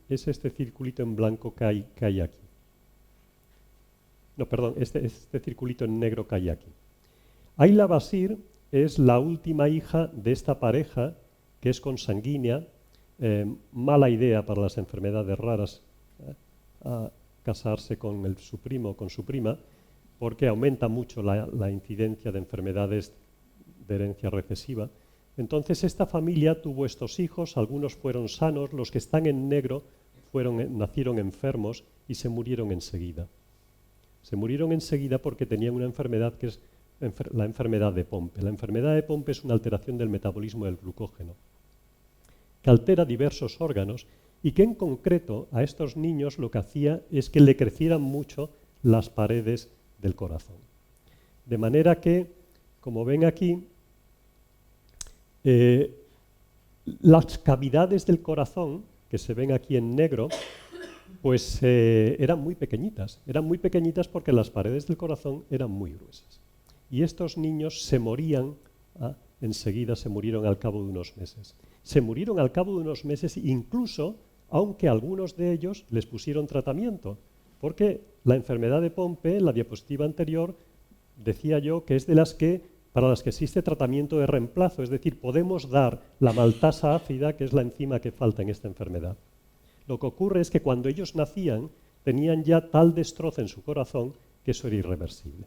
es este circulito en blanco que hay aquí. No, perdón, este circulito en negro que hay aquí. Ayla Basir es la última hija de esta pareja que es consanguínea. Mala idea para las enfermedades raras casarse con su primo o con su prima, porque aumenta mucho la incidencia de enfermedades de herencia recesiva. Entonces esta familia tuvo estos hijos, algunos fueron sanos, los que están en negro nacieron enfermos y se murieron enseguida. Se murieron enseguida porque tenían una enfermedad que es la enfermedad de Pompe. La enfermedad de Pompe es una alteración del metabolismo del glucógeno, que altera diversos órganos y que en concreto a estos niños lo que hacía es que le crecieran mucho las paredes del corazón. De manera que, como ven aquí, las cavidades del corazón, que se ven aquí en negro, pues eran muy pequeñitas. Eran muy pequeñitas porque las paredes del corazón eran muy gruesas. Y estos niños se morían, enseguida se murieron al cabo de unos meses. Se murieron al cabo de unos meses incluso, aunque algunos de ellos les pusieron tratamiento, porque la enfermedad de Pompe, en la diapositiva anterior, decía yo que es para las que existe tratamiento de reemplazo, es decir, podemos dar la maltasa ácida, que es la enzima que falta en esta enfermedad. Lo que ocurre es que cuando ellos nacían, tenían ya tal destrozo en su corazón que eso era irreversible.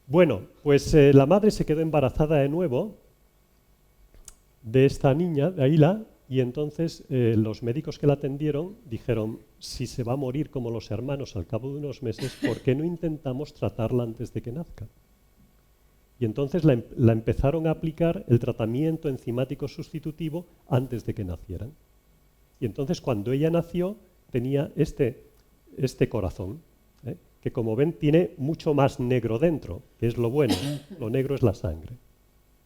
Bueno, pues la madre se quedó embarazada de nuevo de esta niña, de Ayla, y entonces los médicos que la atendieron dijeron, si se va a morir como los hermanos al cabo de unos meses, ¿por qué no intentamos tratarla antes de que nazca? Y entonces la empezaron a aplicar el tratamiento enzimático sustitutivo antes de que nacieran. Y entonces cuando ella nació tenía este corazón, que como ven tiene mucho más negro dentro, que es lo bueno, lo negro es la sangre,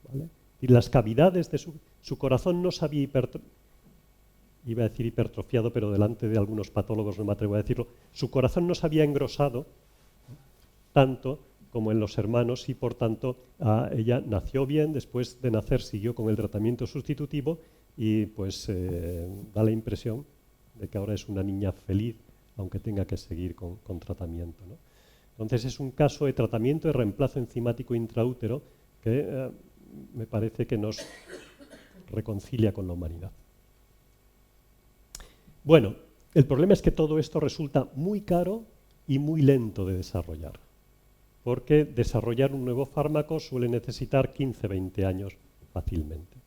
¿vale? Y las cavidades de su corazón no se había iba a decir hipertrofiado, pero delante de algunos patólogos no me atrevo a decirlo, su corazón no se había engrosado tanto como en los hermanos y por tanto ella nació bien, después de nacer siguió con el tratamiento sustitutivo y pues da la impresión de que ahora es una niña feliz, aunque tenga que seguir con tratamiento, ¿no? Entonces es un caso de tratamiento de reemplazo enzimático intraútero que me parece que nos reconcilia con la humanidad. Bueno, el problema es que todo esto resulta muy caro y muy lento de desarrollar, porque desarrollar un nuevo fármaco suele necesitar 15-20 años fácilmente.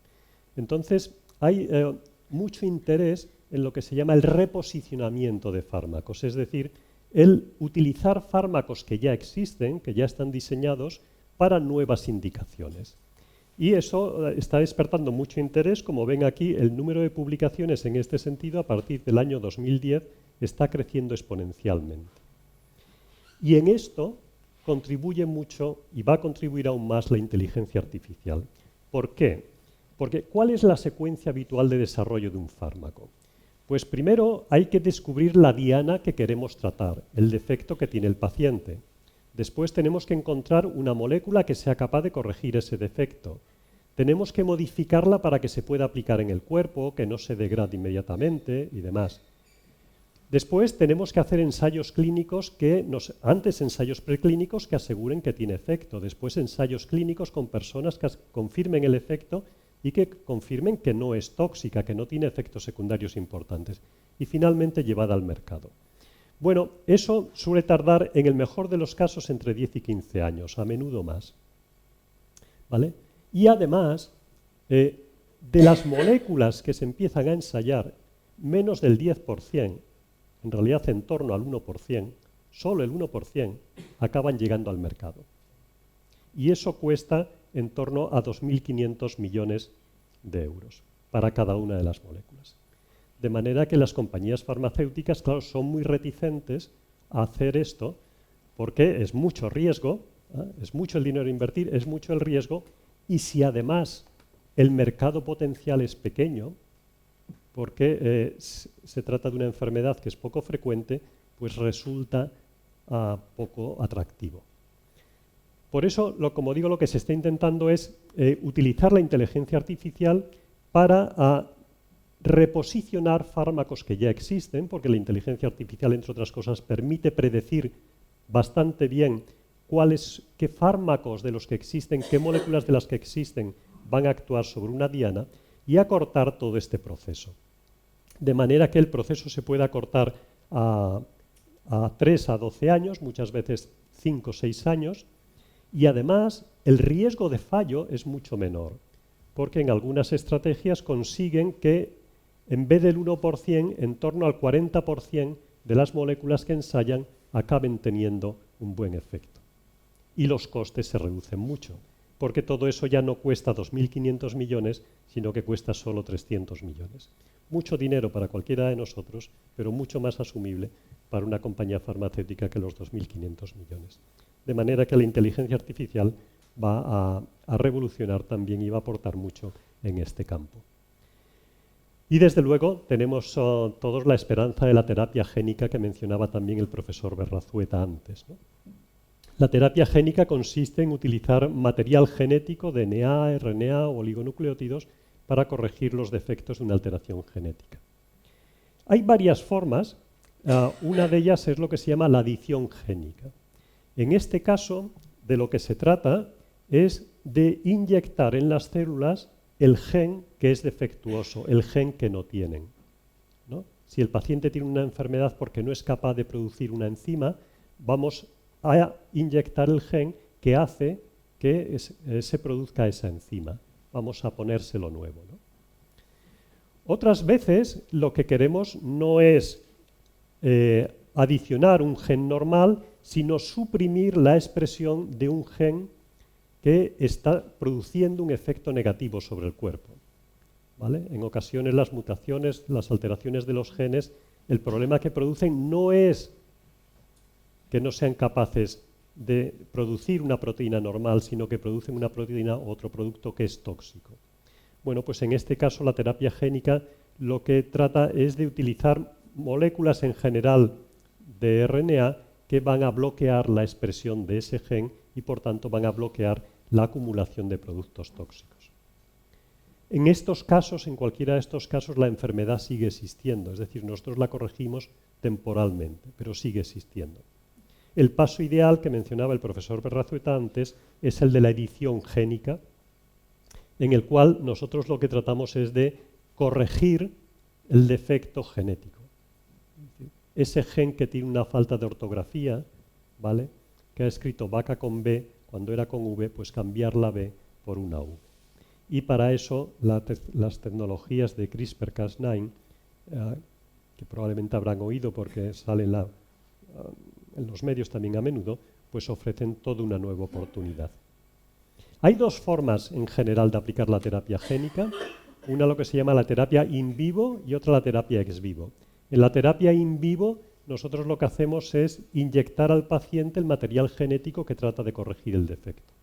Entonces hay mucho interés en lo que se llama el reposicionamiento de fármacos, es decir, el utilizar fármacos que ya existen, que ya están diseñados para nuevas indicaciones. Y eso está despertando mucho interés. Como ven aquí, el número de publicaciones en este sentido a partir del año 2010 está creciendo exponencialmente. Y en esto contribuye mucho y va a contribuir aún más la inteligencia artificial. ¿Por qué? Porque ¿cuál es la secuencia habitual de desarrollo de un fármaco? Pues primero hay que descubrir la diana que queremos tratar, el defecto que tiene el paciente. Después tenemos que encontrar una molécula que sea capaz de corregir ese defecto. Tenemos que modificarla para que se pueda aplicar en el cuerpo, que no se degrade inmediatamente y demás. Después tenemos que hacer ensayos clínicos antes ensayos preclínicos que aseguren que tiene efecto, después ensayos clínicos con personas que confirmen el efecto y que confirmen que no es tóxica, que no tiene efectos secundarios importantes. Y finalmente llevada al mercado. Bueno, eso suele tardar en el mejor de los casos entre 10 y 15 años, a menudo más. ¿Vale? Y además, de las moléculas que se empiezan a ensayar, menos del 10%, en realidad en torno al 1%, solo el 1%, acaban llegando al mercado. Y eso cuesta en torno a 2.500 millones de euros para cada una de las moléculas. De manera que las compañías farmacéuticas, claro, son muy reticentes a hacer esto porque es mucho riesgo, es mucho el dinero a invertir, es mucho el riesgo, y si además el mercado potencial es pequeño, porque se trata de una enfermedad que es poco frecuente, pues resulta poco atractivo. Por eso, como digo, lo que se está intentando es utilizar la inteligencia artificial para reposicionar fármacos que ya existen, porque la inteligencia artificial, entre otras cosas, permite predecir bastante bien qué fármacos de los que existen, qué moléculas de las que existen van a actuar sobre una diana, y acortar todo este proceso. De manera que el proceso se pueda acortar a 3 a 12 años, muchas veces 5 o 6 años, y además el riesgo de fallo es mucho menor, porque en algunas estrategias consiguen que en vez del 1%, en torno al 40% de las moléculas que ensayan acaben teniendo un buen efecto. Y los costes se reducen mucho, porque todo eso ya no cuesta 2.500 millones, sino que cuesta solo 300 millones. Mucho dinero para cualquiera de nosotros, pero mucho más asumible para una compañía farmacéutica que los 2.500 millones. De manera que la inteligencia artificial va a revolucionar también y va a aportar mucho en este campo. Y desde luego tenemos todos la esperanza de la terapia génica que mencionaba también el profesor Berrazueta antes, ¿no? La terapia génica consiste en utilizar material genético, DNA, RNA o oligonucleótidos para corregir los defectos de una alteración genética. Hay varias formas, una de ellas es lo que se llama la adición génica. En este caso, de lo que se trata es de inyectar en las células el gen que es defectuoso, el gen que no tienen, ¿no? Si el paciente tiene una enfermedad porque no es capaz de producir una enzima, vamos a inyectar el gen que hace que se produzca esa enzima. Vamos a ponérselo nuevo, ¿no? Otras veces lo que queremos no es adicionar un gen normal, sino suprimir la expresión de un gen que está produciendo un efecto negativo sobre el cuerpo, ¿vale? En ocasiones las mutaciones, las alteraciones de los genes, el problema que producen no es que no sean capaces de producir una proteína normal, sino que producen una proteína o otro producto que es tóxico. Bueno, pues en este caso la terapia génica lo que trata es de utilizar moléculas en general de RNA que van a bloquear la expresión de ese gen y por tanto van a bloquear la acumulación de productos tóxicos. En estos casos, en cualquiera de estos casos, la enfermedad sigue existiendo, es decir, nosotros la corregimos temporalmente, pero sigue existiendo. El paso ideal que mencionaba el profesor Berrazueta antes es el de la edición génica, en el cual nosotros lo que tratamos es de corregir el defecto genético. Ese gen que tiene una falta de ortografía, ¿vale?, que ha escrito vaca con B cuando era con V, pues cambiar la B por una U. Y para eso las tecnologías de CRISPR-Cas9, que probablemente habrán oído porque salen en los medios también a menudo, pues ofrecen toda una nueva oportunidad. Hay dos formas en general de aplicar la terapia génica, una lo que se llama la terapia in vivo y otra la terapia ex vivo. En la terapia in vivo nosotros lo que hacemos es inyectar al paciente el material genético que trata de corregir el defecto.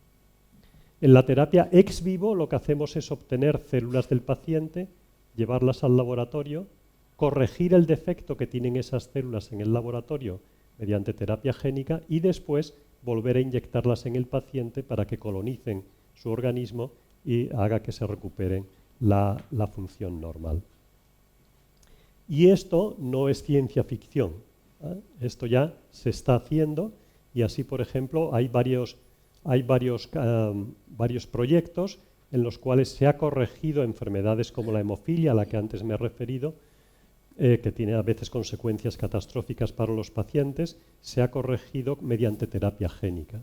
En la terapia ex vivo lo que hacemos es obtener células del paciente, llevarlas al laboratorio, corregir el defecto que tienen esas células en el laboratorio mediante terapia génica y después volver a inyectarlas en el paciente para que colonicen su organismo y haga que se recupere la función normal. Y esto no es ciencia ficción, ¿eh? Esto ya se está haciendo y así, por ejemplo, hay varios proyectos en los cuales se ha corregido enfermedades como la hemofilia, a la que antes me he referido, que tiene a veces consecuencias catastróficas para los pacientes, se ha corregido mediante terapia génica.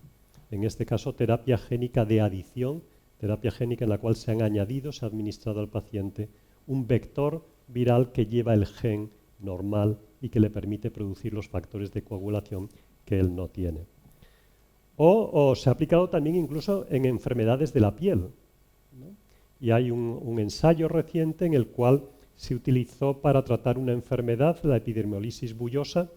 En este caso, terapia génica de adición, terapia génica en la cual se han añadido, se ha administrado al paciente un vector viral que lleva el gen normal y que le permite producir los factores de coagulación que él no tiene. O se ha aplicado también incluso en enfermedades de la piel, ¿no? Y hay un ensayo reciente en el cual se utilizó para tratar una enfermedad, la epidermolisis bullosa,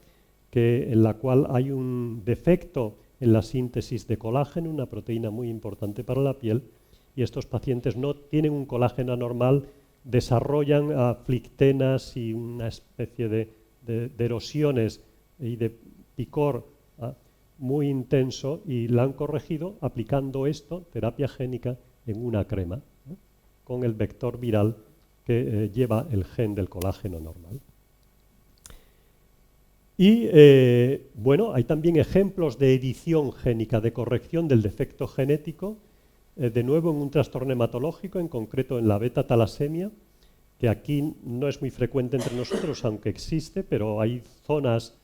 en la cual hay un defecto en la síntesis de colágeno, una proteína muy importante para la piel, y estos pacientes no tienen un colágeno anormal, desarrollan flictenas y una especie de erosiones y de picor muy intenso, y la han corregido aplicando esto, terapia génica, en una crema, ¿no?, con el vector viral que lleva el gen del colágeno normal. Y bueno, hay también ejemplos de edición génica, de corrección del defecto genético, de nuevo en un trastorno hematológico, en concreto en la beta-talasemia, que aquí no es muy frecuente entre nosotros, aunque existe, pero hay zonas,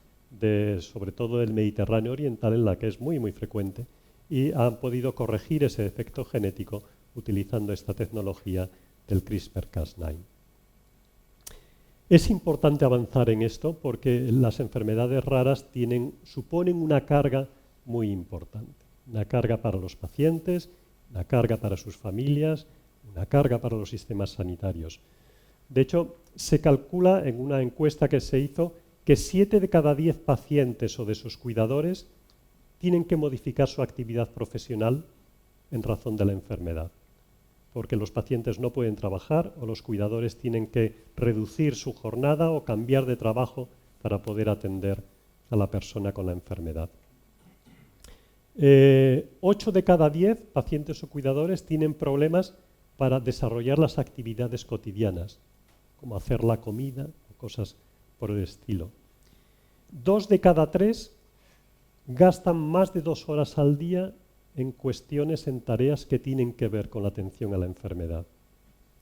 sobre todo del Mediterráneo oriental, en la que es muy, muy frecuente, y han podido corregir ese defecto genético utilizando esta tecnología del CRISPR-Cas9. Es importante avanzar en esto porque las enfermedades raras suponen una carga muy importante. Una carga para los pacientes, una carga para sus familias, una carga para los sistemas sanitarios. De hecho, se calcula en una encuesta que se hizo que 7 de cada 10 pacientes o de sus cuidadores tienen que modificar su actividad profesional en razón de la enfermedad, porque los pacientes no pueden trabajar o los cuidadores tienen que reducir su jornada o cambiar de trabajo para poder atender a la persona con la enfermedad. 8 de cada 10 pacientes o cuidadores tienen problemas para desarrollar las actividades cotidianas, como hacer la comida o cosas por el estilo. 2 de cada 3 gastan más de 2 horas al día en cuestiones, en tareas que tienen que ver con la atención a la enfermedad.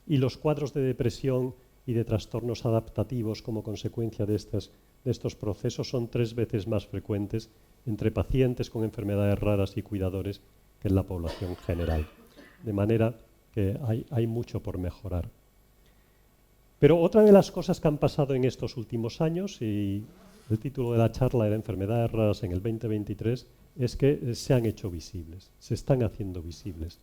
Y los cuadros de depresión y de trastornos adaptativos como consecuencia de estos procesos son 3 veces más frecuentes entre pacientes con enfermedades raras y cuidadores que en la población general. De manera que hay mucho por mejorar. Pero otra de las cosas que han pasado en estos últimos años, y el título de la charla era Enfermedades raras en el 2023, es que se han hecho visibles, se están haciendo visibles.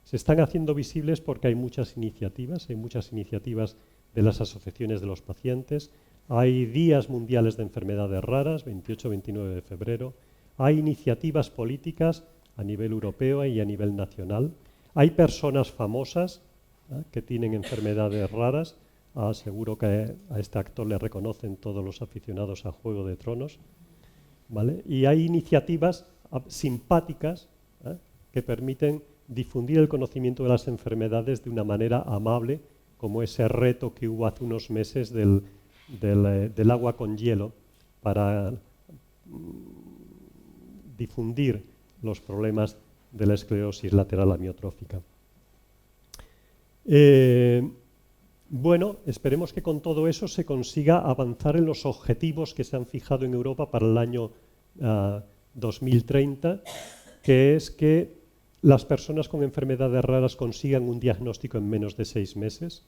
Se están haciendo visibles porque hay muchas iniciativas de las asociaciones de los pacientes, hay días mundiales de enfermedades raras, 28-29 de febrero, hay iniciativas políticas a nivel europeo y a nivel nacional, hay personas famosas que tienen enfermedades raras. Seguro que a este actor le reconocen todos los aficionados a Juego de Tronos, ¿vale? Y hay iniciativas simpáticas que permiten difundir el conocimiento de las enfermedades de una manera amable, como ese reto que hubo hace unos meses del agua con hielo para difundir los problemas de la esclerosis lateral amiotrófica. Bueno, esperemos que con todo eso se consiga avanzar en los objetivos que se han fijado en Europa para el año 2030, que es que las personas con enfermedades raras consigan un diagnóstico en menos de 6 meses.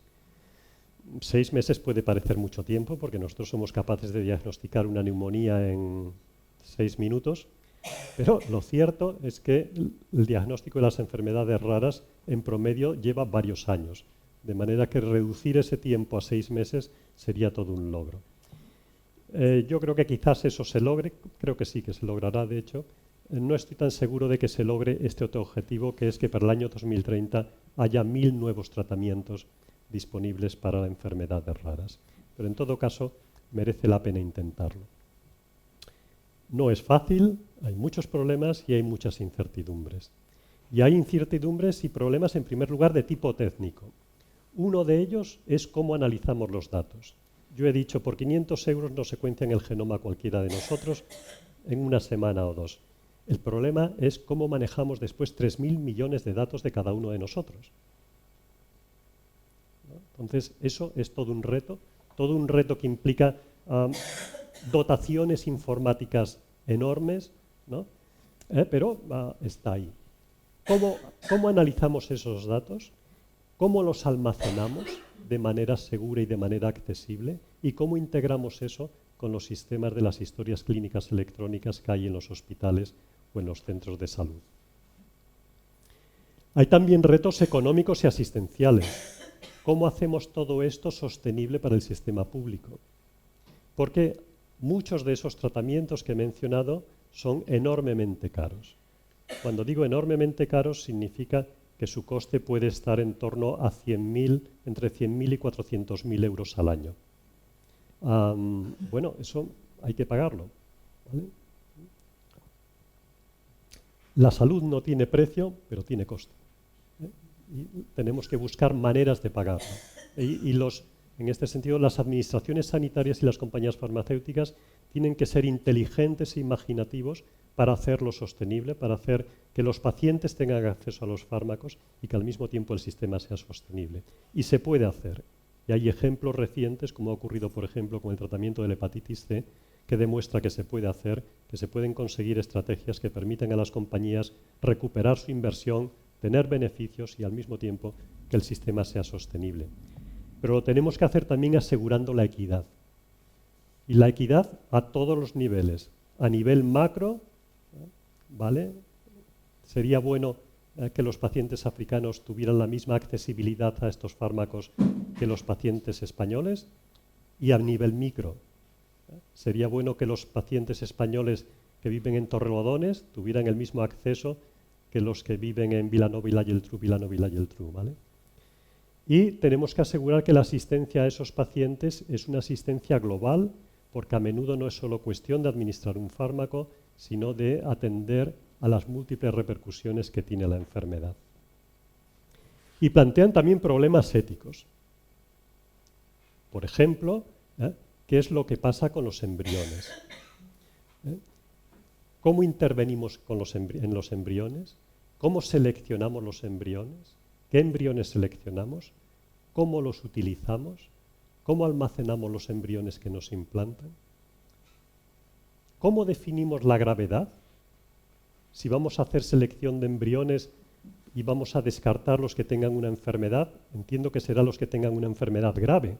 6 meses puede parecer mucho tiempo, porque nosotros somos capaces de diagnosticar una neumonía en 6 minutos, pero lo cierto es que el diagnóstico de las enfermedades raras en promedio lleva varios años. De manera que reducir ese tiempo a 6 meses sería todo un logro. Yo creo que quizás eso se logre, creo que sí que se logrará, de hecho. No estoy tan seguro de que se logre este otro objetivo, que es que para el año 2030 haya 1000 nuevos tratamientos disponibles para enfermedades raras. Pero en todo caso, merece la pena intentarlo. No es fácil, hay muchos problemas y hay muchas incertidumbres. Y hay incertidumbres y problemas, en primer lugar, de tipo técnico. Uno de ellos es cómo analizamos los datos. Yo he dicho, por 500 euros nos secuencian el genoma cualquiera de nosotros en una semana o dos. El problema es cómo manejamos después 3.000 millones de datos de cada uno de nosotros. ¿No? Entonces, eso es todo un reto que implica dotaciones informáticas enormes, ¿no? Pero está ahí. ¿Cómo analizamos esos datos? ¿Cómo los almacenamos de manera segura y de manera accesible? ¿Y cómo integramos eso con los sistemas de las historias clínicas electrónicas que hay en los hospitales o en los centros de salud? Hay también retos económicos y asistenciales. ¿Cómo hacemos todo esto sostenible para el sistema público? Porque muchos de esos tratamientos que he mencionado son enormemente caros. Cuando digo enormemente caros, significa que su coste puede estar en torno a entre 100.000 y 400.000 euros al año. Bueno, eso hay que pagarlo, ¿vale? La salud no tiene precio, pero tiene coste, ¿eh? Y tenemos que buscar maneras de pagarlo. En este sentido, las administraciones sanitarias y las compañías farmacéuticas tienen que ser inteligentes e imaginativos para hacerlo sostenible, para hacer que los pacientes tengan acceso a los fármacos y que al mismo tiempo el sistema sea sostenible. Y se puede hacer. Y hay ejemplos recientes, como ha ocurrido, por ejemplo, con el tratamiento de la hepatitis C, que demuestra que se puede hacer, que se pueden conseguir estrategias que permiten a las compañías recuperar su inversión, tener beneficios y al mismo tiempo que el sistema sea sostenible. Pero lo tenemos que hacer también asegurando la equidad. Y la equidad a todos los niveles. A nivel macro, ¿vale? Sería bueno que los pacientes africanos tuvieran la misma accesibilidad a estos fármacos que los pacientes españoles. Y a nivel micro, sería bueno que los pacientes españoles que viven en Torrelodones tuvieran el mismo acceso que los que viven en Vilanova y la Geltrú, ¿vale? Y tenemos que asegurar que la asistencia a esos pacientes es una asistencia global, porque a menudo no es solo cuestión de administrar un fármaco, sino de atender a las múltiples repercusiones que tiene la enfermedad. Y plantean también problemas éticos. Por ejemplo, ¿qué es lo que pasa con los embriones? ¿Cómo intervenimos en los embriones? ¿Cómo seleccionamos los embriones? ¿Qué embriones seleccionamos? ¿Cómo los utilizamos? ¿Cómo almacenamos los embriones que nos implantan? ¿Cómo definimos la gravedad? Si vamos a hacer selección de embriones y vamos a descartar los que tengan una enfermedad, entiendo que serán los que tengan una enfermedad grave.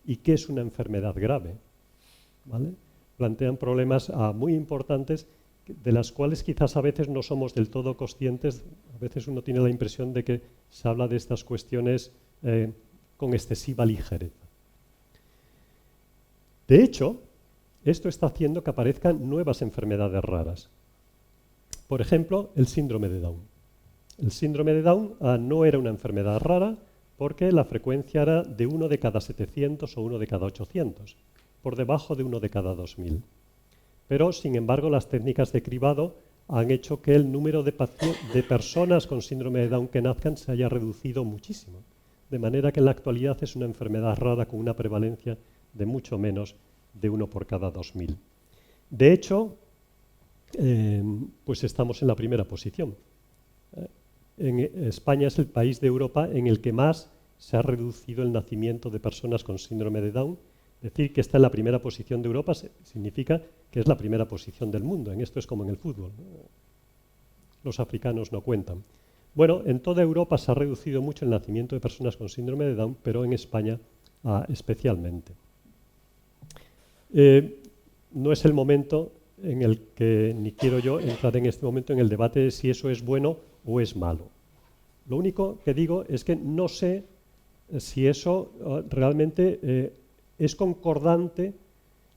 ¿Y qué es una enfermedad grave? ¿Vale? Plantean problemas muy importantes de las cuales quizás a veces no somos del todo conscientes. A veces uno tiene la impresión de que se habla de estas cuestiones con excesiva ligereza. De hecho, esto está haciendo que aparezcan nuevas enfermedades raras. Por ejemplo, el síndrome de Down. El síndrome de Down no era una enfermedad rara porque la frecuencia era de 1 de cada 700 o 1 de cada 800, por debajo de 1 de cada 2000. Pero, sin embargo, las técnicas de cribado han hecho que el número de personas con síndrome de Down que nazcan se haya reducido muchísimo. De manera que en la actualidad es una enfermedad rara con una prevalencia de mucho menos de 1 por cada 2000. De hecho, pues estamos en la primera posición. España es el país de Europa en el que más se ha reducido el nacimiento de personas con síndrome de Down. Decir que está en la primera posición de Europa significa que es la primera posición del mundo. En esto es como en el fútbol, ¿no? Los africanos no cuentan. Bueno, en toda Europa se ha reducido mucho el nacimiento de personas con síndrome de Down, pero en España especialmente. No es el momento en el que, ni quiero yo entrar en este momento en el debate de si eso es bueno o es malo. Lo único que digo es que no sé si eso realmente es concordante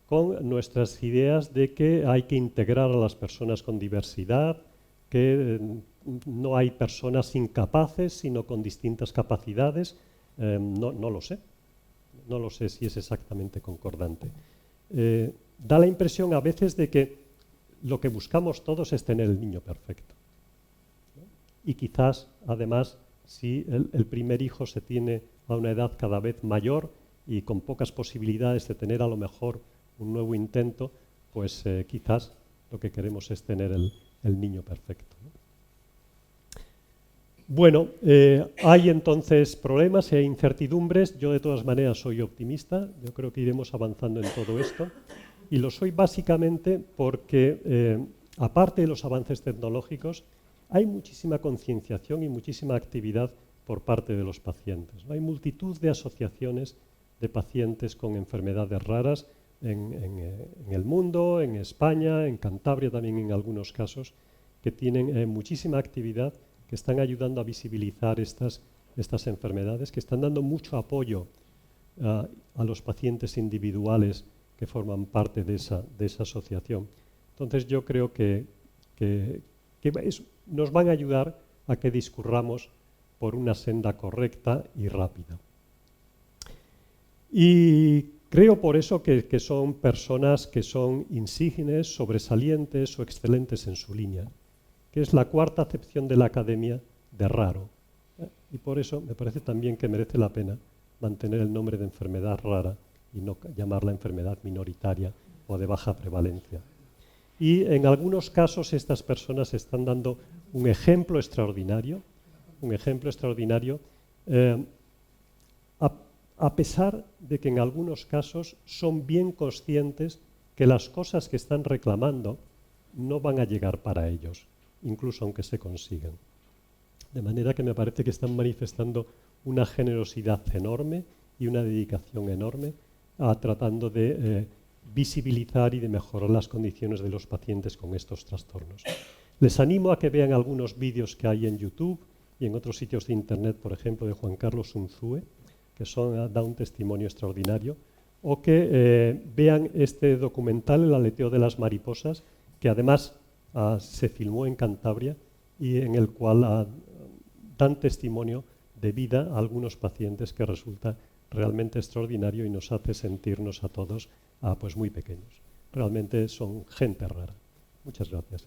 con nuestras ideas de que hay que integrar a las personas con diversidad, que no hay personas incapaces, sino con distintas capacidades. No lo sé. No lo sé si es exactamente concordante. Da la impresión a veces de que lo que buscamos todos es tener el niño perfecto, ¿no? Y quizás, además, si el primer hijo se tiene a una edad cada vez mayor y con pocas posibilidades de tener a lo mejor un nuevo intento, pues quizás lo que queremos es tener el niño perfecto, ¿no? Bueno, hay entonces problemas y hay incertidumbres. Yo de todas maneras soy optimista. Yo creo que iremos avanzando en todo esto. Y lo soy básicamente porque, aparte de los avances tecnológicos, hay muchísima concienciación y muchísima actividad por parte de los pacientes, ¿no? Hay multitud de asociaciones de pacientes con enfermedades raras en el mundo, en España, en Cantabria también en algunos casos, que tienen muchísima actividad, que están ayudando a visibilizar estas enfermedades, que están dando mucho apoyo a los pacientes individuales que forman parte de esa asociación. Entonces yo creo que nos van a ayudar a que discurramos por una senda correcta y rápida. Y creo por eso que son personas que son insígnes, sobresalientes o excelentes en su línea, que es la cuarta acepción de la academia de raro. Y por eso me parece también que merece la pena mantener el nombre de enfermedad rara y no llamarla enfermedad minoritaria o de baja prevalencia. Y en algunos casos estas personas están dando un ejemplo extraordinario, a pesar de que en algunos casos son bien conscientes que las cosas que están reclamando no van a llegar para ellos, incluso aunque se consigan. De manera que me parece que están manifestando una generosidad enorme y una dedicación enorme tratando de visibilizar y de mejorar las condiciones de los pacientes con estos trastornos. Les animo a que vean algunos vídeos que hay en YouTube y en otros sitios de Internet, por ejemplo, de Juan Carlos Unzúe, que da un testimonio extraordinario, o que vean este documental, El aleteo de las mariposas, que además se filmó en Cantabria y en el cual dan testimonio de vida a algunos pacientes, que resulta realmente extraordinario y nos hace sentirnos a todos pues muy pequeños. Realmente son gente rara. Muchas gracias.